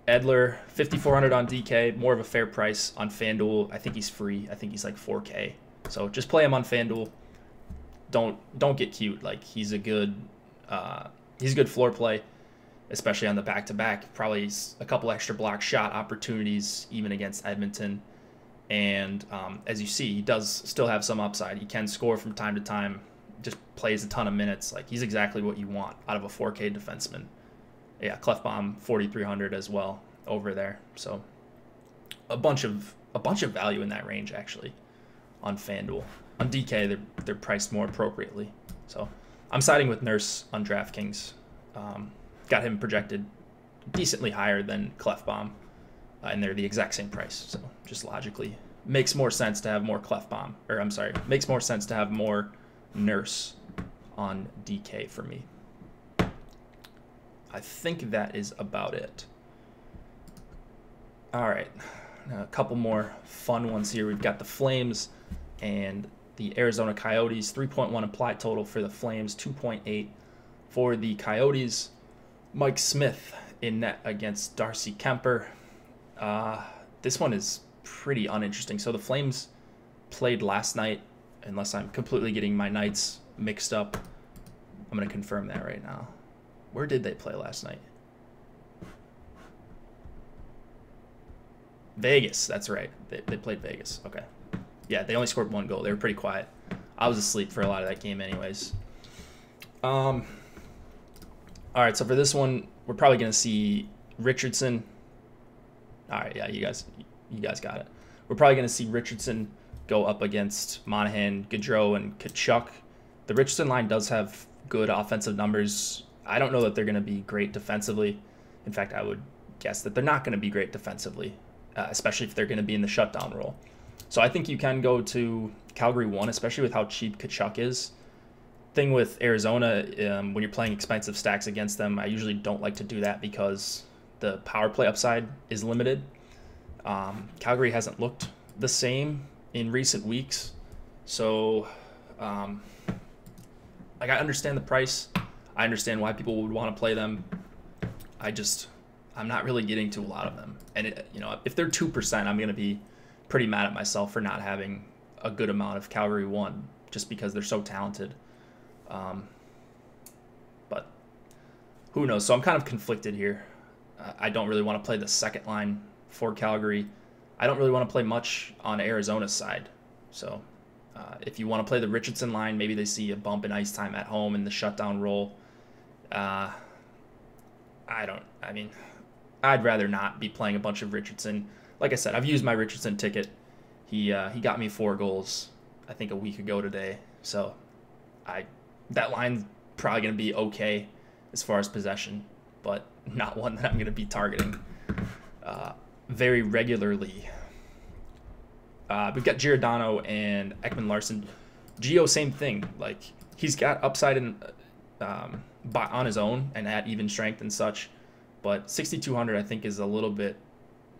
Edler, 5,400 on DK, more of a fair price on FanDuel. I think he's free. I think he's like 4K. So just play him on FanDuel. Don't get cute. Like he's a good floor play, especially on the back-to-back. Probably a couple extra block shot opportunities even against Edmonton. And as you see, he does still have some upside. He can score from time to time. Just plays a ton of minutes. Like he's exactly what you want out of a 4K defenseman. Yeah, Clefbaum 4,300 as well over there. So a bunch of value in that range actually on FanDuel. On DK, they're priced more appropriately. So I'm siding with Nurse on DraftKings. Got him projected decently higher than Clefbaum, and they're the exact same price. So just logically makes more sense to have more Clefbaum, or I'm sorry, makes more sense to have more Nurse on DK for me. I think that is about it. All right, now a couple more fun ones here. We've got the Flames and the Arizona Coyotes. 3.1 implied total for the Flames, 2.8 for the Coyotes. Mike Smith in net against Darcy Kemper. This one is pretty uninteresting. So the Flames played last night, unless I'm completely getting my nights mixed up. I'm going to confirm that right now. Where did they play last night? Vegas, that's right. They played Vegas. Okay. Yeah, they only scored 1 goal. They were pretty quiet. I was asleep for a lot of that game anyways. All right, so for this one, we're probably going to see Richardson. All right, yeah, you guys got it. We're probably going to see Richardson go up against Monahan, Gaudreau, and Tkachuk. The Richardson line does have good offensive numbers. I don't know that they're going to be great defensively. In fact, I would guess that they're not going to be great defensively, especially if they're going to be in the shutdown role. So I think you can go to Calgary 1, especially with how cheap Tkachuk is. Thing with Arizona, when you're playing expensive stacks against them, I usually don't like to do that because the power play upside is limited. Calgary hasn't looked the same in recent weeks. So like I understand the price. I understand why people would want to play them. I'm not really getting to a lot of them. And if they're 2%, I'm going to be pretty mad at myself for not having a good amount of Calgary 1 just because they're so talented. But who knows? So I'm kind of conflicted here. I don't really want to play the second line for Calgary. I don't really want to play much on Arizona's side. So If you want to play the Richardson line, maybe they see a bump in ice time at home in the shutdown role. I mean, I'd rather not be playing a bunch of Richardson. Like I said, I've used my Richardson ticket. He got me 4 goals, I think, a week ago today. So that line's probably going to be okay as far as possession, but not one that I'm going to be targeting very regularly. We've got Giordano and Ekman-Larsson. Gio, same thing. Like, he's got upside on his own and at even strength and such, but 6,200 I think is a little bit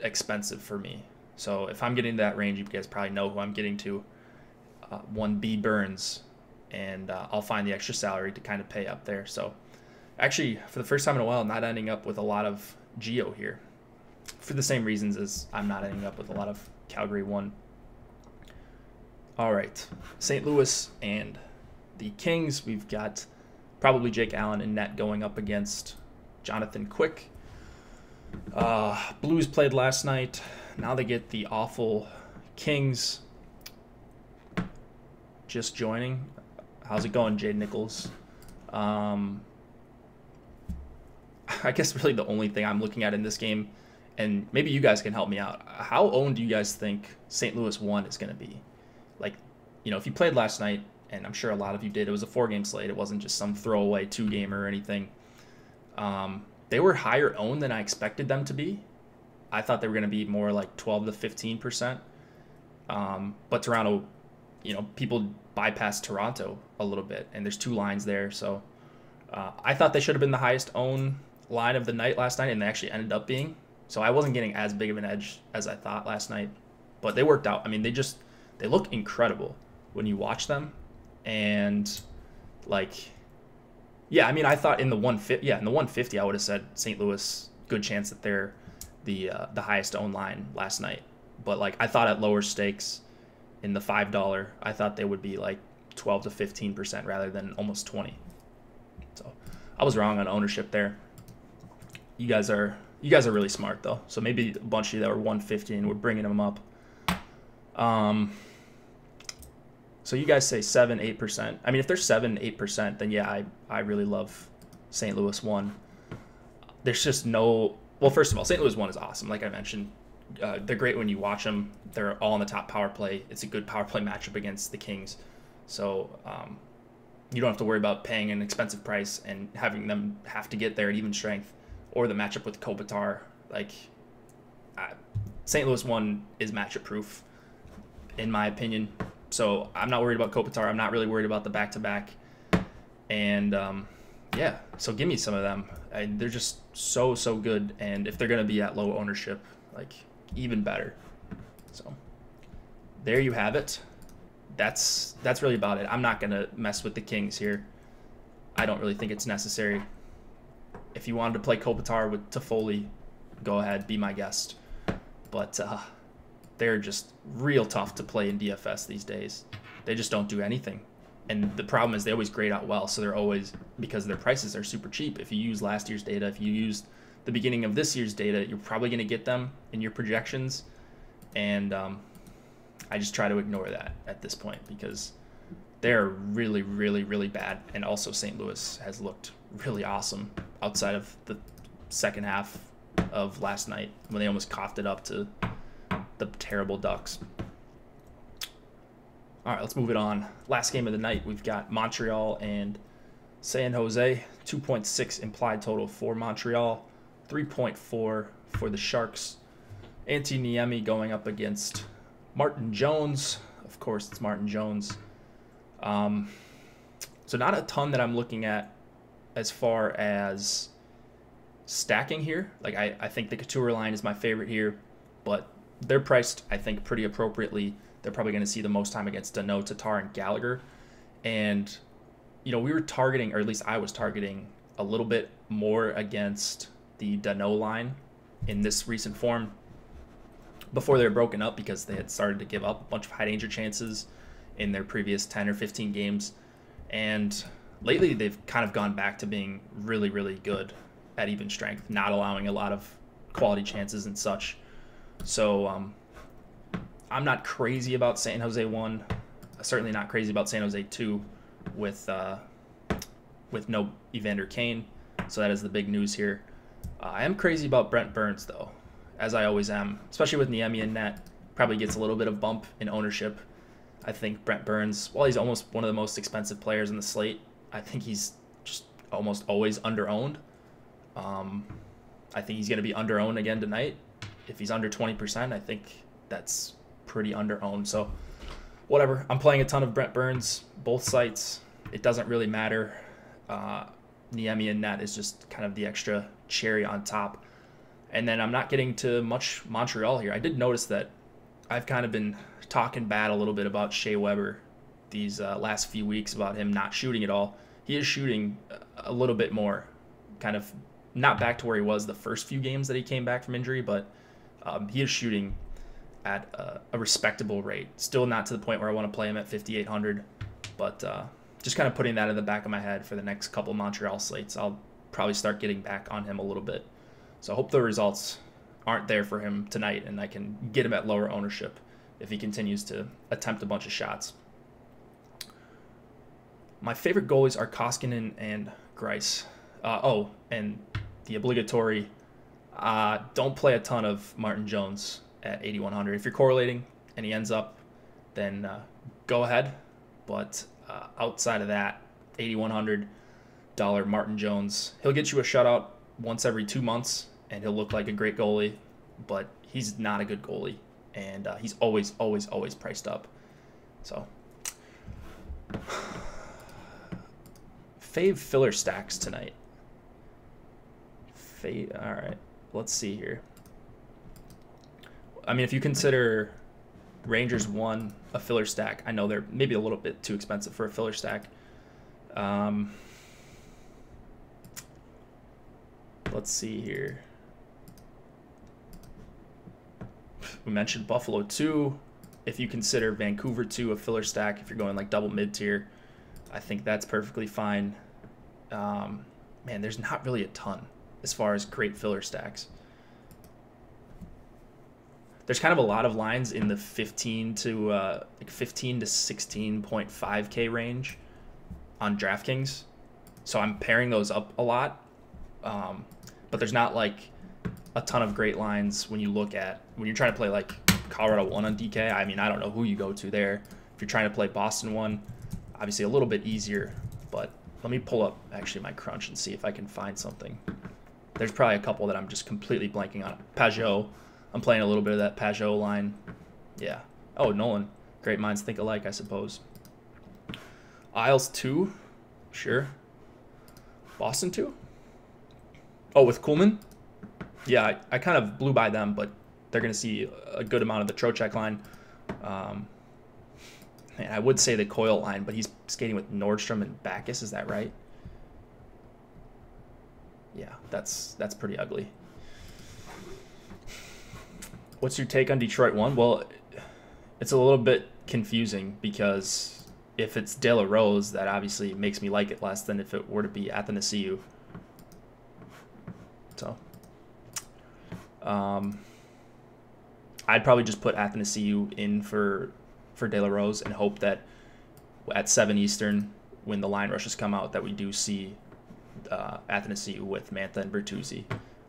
expensive for me. So if I'm getting to that range, you guys probably know who I'm getting to. 1B Burns, and I'll find the extra salary to kind of pay up there. So actually, for the first time in a while, not ending up with a lot of Gio here, for the same reasons as I'm not ending up with a lot of Calgary 1. All right, St. Louis and the Kings. We've got probably Jake Allen in net going up against Jonathan Quick. Blues played last night. Now they get the awful Kings. Just joining. How's it going, Jade Nichols? I guess really the only thing I'm looking at in this game, and maybe you guys can help me out. How owned do you guys think St. Louis 1 is going to be? Like, you know, if you played last night, and I'm sure a lot of you did, it was a 4-game slate. It wasn't just some throwaway 2-gamer or anything. They were higher owned than I expected them to be. I thought they were going to be more like 12 to 15%. But Toronto, you know, people bypassed Toronto a little bit, and there's 2 lines there. So I thought they should have been the highest owned line of the night last night, and they actually ended up being. So I wasn't getting as big of an edge as I thought last night, but they worked out. I mean, they look incredible when you watch them, and like, yeah, I mean, I thought in the 150, I would have said St. Louis, good chance that they're the highest owned line last night. But like, I thought at lower stakes, in the $5, I thought they would be like 12 to 15% rather than almost 20. So I was wrong on ownership there. You guys are really smart though. So maybe a bunch of you that were 150 and we're bringing them up. So you guys say 7-8%. I mean, if they're 7-8%, then yeah, I really love St. Louis 1. There's just no. Well, first of all, St. Louis 1 is awesome. Like I mentioned, they're great when you watch them. They're all on the top power play. It's a good power play matchup against the Kings. So you don't have to worry about paying an expensive price and having them have to get there at even strength, or the matchup with Kopitar. Like, St. Louis 1 is matchup proof, in my opinion. So I'm not worried about Kopitar. I'm not really worried about the back-to-back. And yeah, so give me some of them. They're just so good. And if they're going to be at low ownership, like, even better. So there you have it. That's really about it. I'm not going to mess with the Kings here. I don't really think it's necessary. If you wanted to play Kopitar with Toffoli, go ahead, be my guest. But they're just real tough to play in DFS these days. They just don't do anything. And the problem is they always grade out well, so they're always, because their prices are super cheap. If you use last year's data, if you use the beginning of this year's data, you're probably going to get them in your projections. And I just try to ignore that at this point because they're really bad. And also St. Louis has looked really awesome outside of the second half of last night when they almost coughed it up to the terrible Ducks. All right, let's move it on. Last game of the night, we've got Montreal and San Jose. 2.6 implied total for Montreal, 3.4 for the Sharks. Antti Niemi going up against Martin Jones. Of course, it's Martin Jones. So not a ton that I'm looking at as far as stacking here. Like, I think the Couture line is my favorite here, but they're priced, I think, pretty appropriately. They're probably going to see the most time against Danault, Tatar, and Gallagher. And, you know, we were targeting, or at least I was targeting, a little bit more against the Danault line in this recent form before they were broken up because they had started to give up a bunch of high danger chances in their previous 10 or 15 games. And lately they've kind of gone back to being really good at even strength, not allowing a lot of quality chances and such. So I'm not crazy about San Jose 1. Certainly not crazy about San Jose too, with no Evander Kane. So that is the big news here. I am crazy about Brent Burns though, as I always am, especially with Niemi in net. Probably gets a little bit of bump in ownership. I think Brent Burns, while he's almost one of the most expensive players in the slate, I think he's just almost always under-owned. I think he's going to be under-owned again tonight. If he's under 20%, I think that's pretty under-owned. So whatever. I'm playing a ton of Brent Burns, both sites. It doesn't really matter. Niemi and net is just kind of the extra cherry on top. And then I'm not getting to much Montreal here. I did notice that I've kind of been talking bad a little bit about Shea Weber these last few weeks about him not shooting at all. He is shooting a little bit more, kind of not back to where he was the first few games that he came back from injury, but he is shooting at a respectable rate. Still not to the point where I want to play him at 5,800, but just kind of putting that in the back of my head for the next couple Montreal slates. I'll probably start getting back on him a little bit. So I hope the results aren't there for him tonight and I can get him at lower ownership if he continues to attempt a bunch of shots. My favorite goalies are Koskinen and Greiss. And the obligatory, don't play a ton of Martin Jones at 8,100. If you're correlating and he ends up, then go ahead. But outside of that, $8,100 Martin Jones, he'll get you a shutout once every 2 months, and he'll look like a great goalie, but he's not a good goalie, and he's always priced up. So, fave filler stacks tonight. All right, let's see here. I mean, if you consider Rangers 1 a filler stack, I know they're maybe a little bit too expensive for a filler stack. Let's see here. We mentioned Buffalo 2. If you consider Vancouver 2 a filler stack, if you're going like double mid-tier, I think that's perfectly fine. Man, there's not really a ton as far as great filler stacks. There's kind of a lot of lines in the 15 to 16.5K range on DraftKings, so I'm pairing those up a lot. But there's not like a ton of great lines when you're trying to play like Colorado 1 on DK. I mean, I don't know who you go to there. If you're trying to play Boston 1, obviously a little bit easier, but let me pull up actually my crunch and see if I can find something. There's probably a couple that I'm just completely blanking on. Pajot, I'm playing a little bit of that Pajot line. Yeah. Oh, Nolan. Great minds think alike, I suppose. Isles 2, sure. Boston 2? Oh, with Kuhlman? Yeah, I kind of blew by them, but they're going to see a good amount of the Trocheck line. And I would say the Coyle line, but he's skating with Nordstrom and Backus. Is that right? Yeah, that's pretty ugly. What's your take on Detroit 1? Well, it's a little bit confusing because if it's De La Rose, that obviously makes me like it less than if it were to be Athanasiou. So, I'd probably just put Athanasiou in for De La Rose and hope that at 7 Eastern, when the line rushes come out, that we do see Athanasiou with Mantha and Bertuzzi.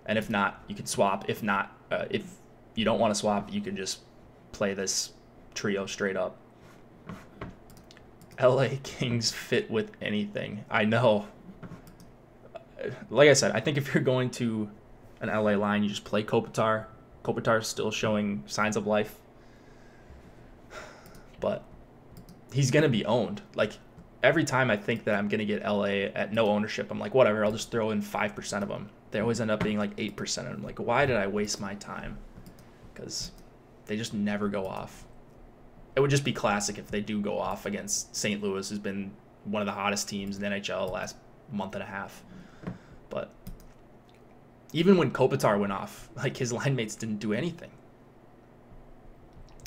And if not, you can swap. If not, if you don't want to swap, you can just play this trio straight up. LA Kings fit with anything. I know. Like I said, I think if you're going to an LA line, you just play Kopitar. Kopitar's still showing signs of life. But he's going to be owned. Like, every time I think that I'm going to get LA at no ownership, I'm like, whatever, I'll just throw in 5% of them. They always end up being like 8%. And I'm like, why did I waste my time? Because they just never go off. It would just be classic if they do go off against St. Louis, who's been one of the hottest teams in the NHL the last month and a half. But even when Kopitar went off, like, his line mates didn't do anything.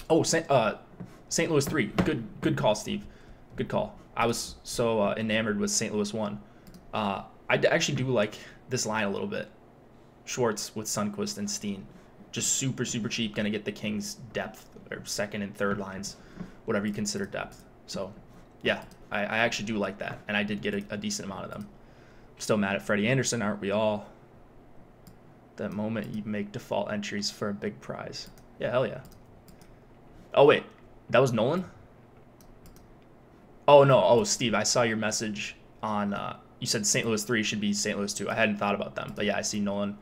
Oh, St. Louis 3. Good call, Steve. Good call. I was so enamored with St. Louis 1. I actually do like this line a little bit. Schwartz with Sundqvist and Steen. Just super, super cheap. Going to get the Kings depth, or second and third lines, whatever you consider depth. So, yeah, I actually do like that, and I did get a decent amount of them. I'm still mad at Freddie Anderson, aren't we all? That moment you make default entries for a big prize. Yeah, hell yeah. Oh, wait. That was Nolan? Oh, no. Oh, Steve, I saw your message on... you said St. Louis 3 should be St. Louis 2. I hadn't thought about them. But, yeah, I see Nolan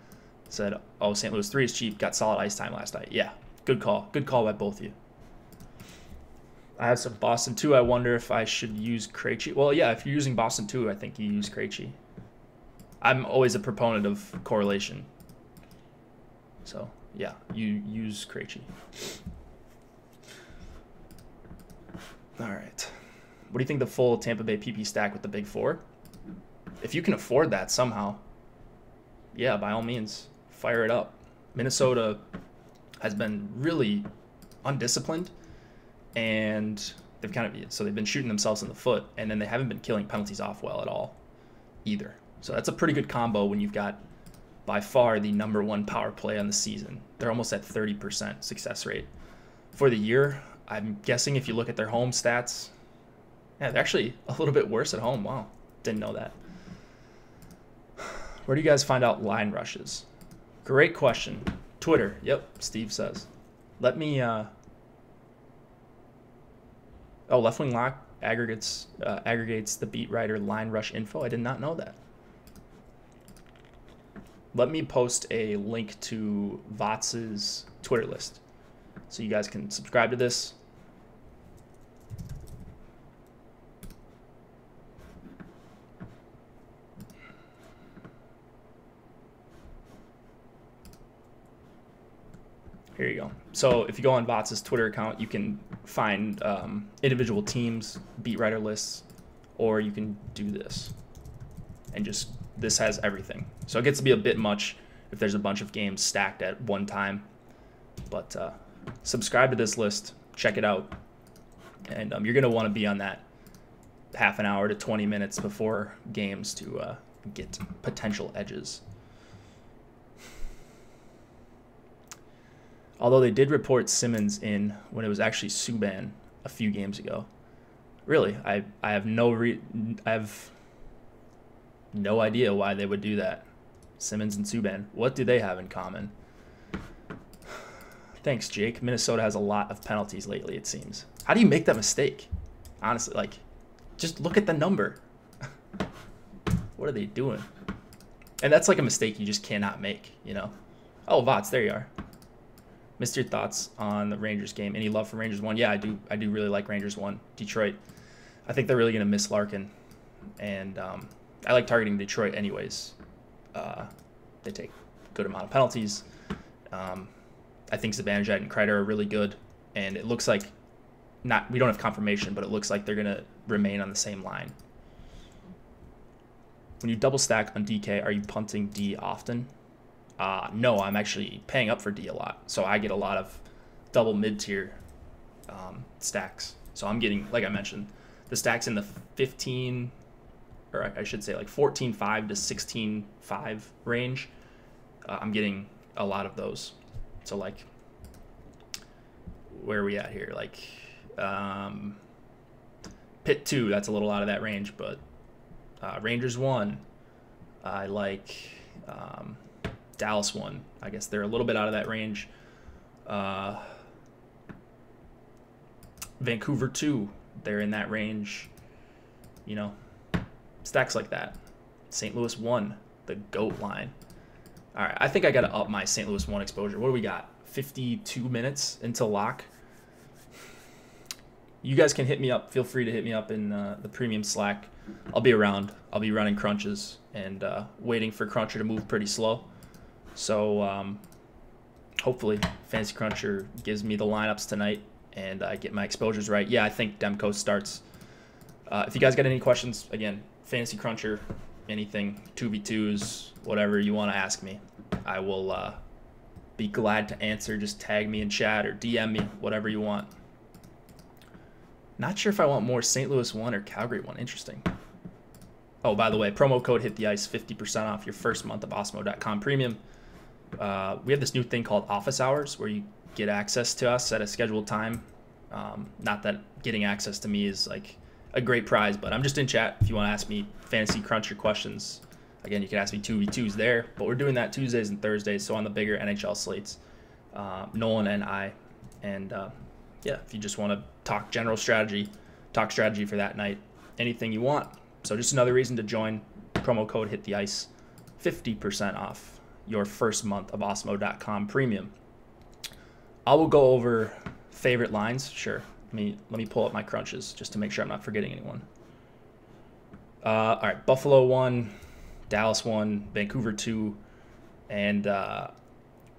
said, oh, St. Louis 3 is cheap. Got solid ice time last night. Yeah, good call. Good call by both of you. I have some Boston 2. I wonder if I should use Krejci. Well, yeah, if you're using Boston 2, I think you use Krejci. I'm always a proponent of correlation. So, yeah, you use Krejci. All right. What do you think the full Tampa Bay PP stack with the big four? If you can afford that somehow, yeah, by all means, fire it up. Minnesota has been really undisciplined, and they've they've been shooting themselves in the foot, and then they haven't been killing penalties off well at all either. So that's a pretty good combo when you've got by far the #1 power play on the season. They're almost at 30% success rate. For the year, I'm guessing if you look at their home stats, yeah, they're actually a little bit worse at home. Wow, didn't know that. Where do you guys find out line rushes? Great question. Twitter. Yep, Steve says. Let me... Oh, Left Wing Lock aggregates the beat writer line rush info. I did not know that. Let me post a link to Votz's Twitter list so you guys can subscribe to this. Here you go. So if you go on Votz's Twitter account, you can find individual teams, beat writer lists, or you can do this. And just, this has everything. So it gets to be a bit much if there's a bunch of games stacked at one time. But subscribe to this list, check it out. And you're going to want to be on that half an hour to 20 minutes before games to get potential edges. Although they did report Simmons in when it was actually Subban a few games ago. Really, I have no idea why they would do that. Simmons and Subban, what do they have in common? Thanks, Jake. Minnesota has a lot of penalties lately, it seems. How do you make that mistake? Honestly, like, just look at the number. What are they doing? And that's like a mistake you just cannot make, you know? Oh, Vots, there you are. Missed your thoughts on the Rangers game. Any love for Rangers 1? Yeah, I do really like Rangers 1. Detroit, I think they're really going to miss Larkin. And I like targeting Detroit anyways. They take a good amount of penalties. I think Zibanejad and Kreider are really good. And it looks like, we don't have confirmation, but it looks like they're going to remain on the same line. When you double stack on DK, are you punting D often? No, I'm actually paying up for D a lot. So I get a lot of double mid-tier stacks. So I'm getting, like I mentioned, the stacks in the 15, or I should say like 14.5 to 16.5 range. I'm getting a lot of those. So like, where are we at here? Like Pit 2, that's a little out of that range, but Rangers 1, I like... Dallas 1, I guess they're a little bit out of that range. Vancouver 2, they're in that range. You know, stacks like that. St. Louis 1, the GOAT line. All right, I think I got to up my St. Louis 1 exposure. What do we got? 52 minutes until lock. You guys can hit me up. Feel free to hit me up in the premium Slack. I'll be around. I'll be running crunches and waiting for Cruncher to move pretty slow. So hopefully Fantasy Cruncher gives me the lineups tonight and I get my exposures right. Yeah, I think Demko starts. If you guys got any questions, again, Fantasy Cruncher, anything, 2v2s, whatever you want to ask me, I will be glad to answer. Just tag me in chat or DM me, whatever you want. Not sure if I want more St. Louis 1 or Calgary 1. Interesting. Oh, by the way, promo code Hit the Ice, 50% off your first month of Osmo.com Premium. We have this new thing called Office Hours where you get access to us at a scheduled time Not that getting access to me is like a great prize, but I'm just in chat if you want to ask me fantasy cruncher questions. Again, you can ask me 2v2s there, but we're doing that Tuesdays and Thursdays, so on the bigger NHL slates, Nolan and I. And yeah, if you just want to talk general strategy, talk strategy for that night, anything you want. So just another reason to join. Promo code Hit the Ice, 50% off your first month of Osmo.com Premium. I will go over favorite lines. Sure. Let me pull up my crunches just to make sure I'm not forgetting anyone. All right, Buffalo 1, Dallas 1, Vancouver 2, and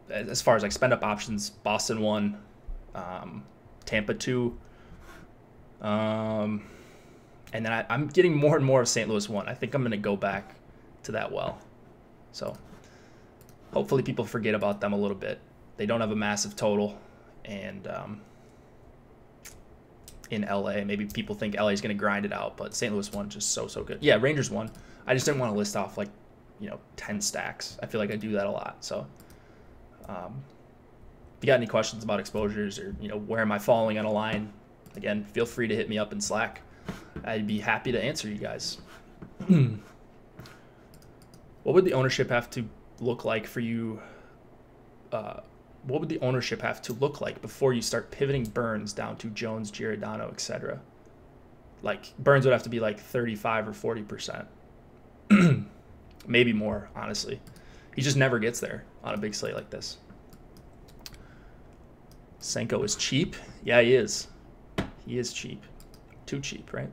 as far as like spend up options, Boston 1, Tampa 2, and then I'm getting more and more of St. Louis 1. I think I'm going to go back to that well. So hopefully people forget about them a little bit. They don't have a massive total, and in LA, maybe people think LA is going to grind it out, but St. Louis 1 just so good. Yeah, Rangers 1. I just didn't want to list off like 10 stacks. I feel like I do that a lot. So if you got any questions about exposures or where am I falling on a line, again, feel free to hit me up in Slack. I'd be happy to answer you guys. What would the ownership have to look like for you? What would the ownership have to look like before you start pivoting Burns down to Jones, Giordano, etc.? Like Burns would have to be like 35 or 40%. Maybe more, honestly. He just never gets there on a big slate like this. Senko is cheap. Yeah, he is. He is cheap. Too cheap, right?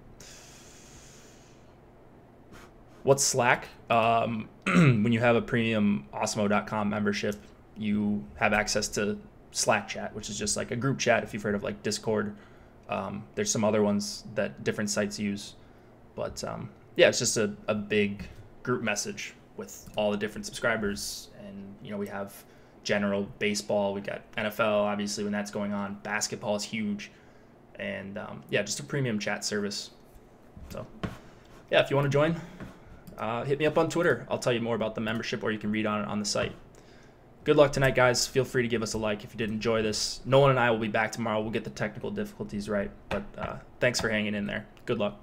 What's Slack? When you have a premium Osmo.com membership, you have access to Slack chat, which is just like a group chat if you've heard of like Discord. There's some other ones that different sites use. But yeah, it's just a big group message with all the different subscribers. And, we have general baseball. We got NFL, obviously, when that's going on. Basketball is huge. And yeah, just a premium chat service. So yeah, if you want to join, hit me up on Twitter. I'll tell you more about the membership, or you can read on it on the site. Good luck tonight, guys. Feel free to give us a like if you did enjoy this. Nolan and I will be back tomorrow. We'll get the technical difficulties right. But thanks for hanging in there. Good luck.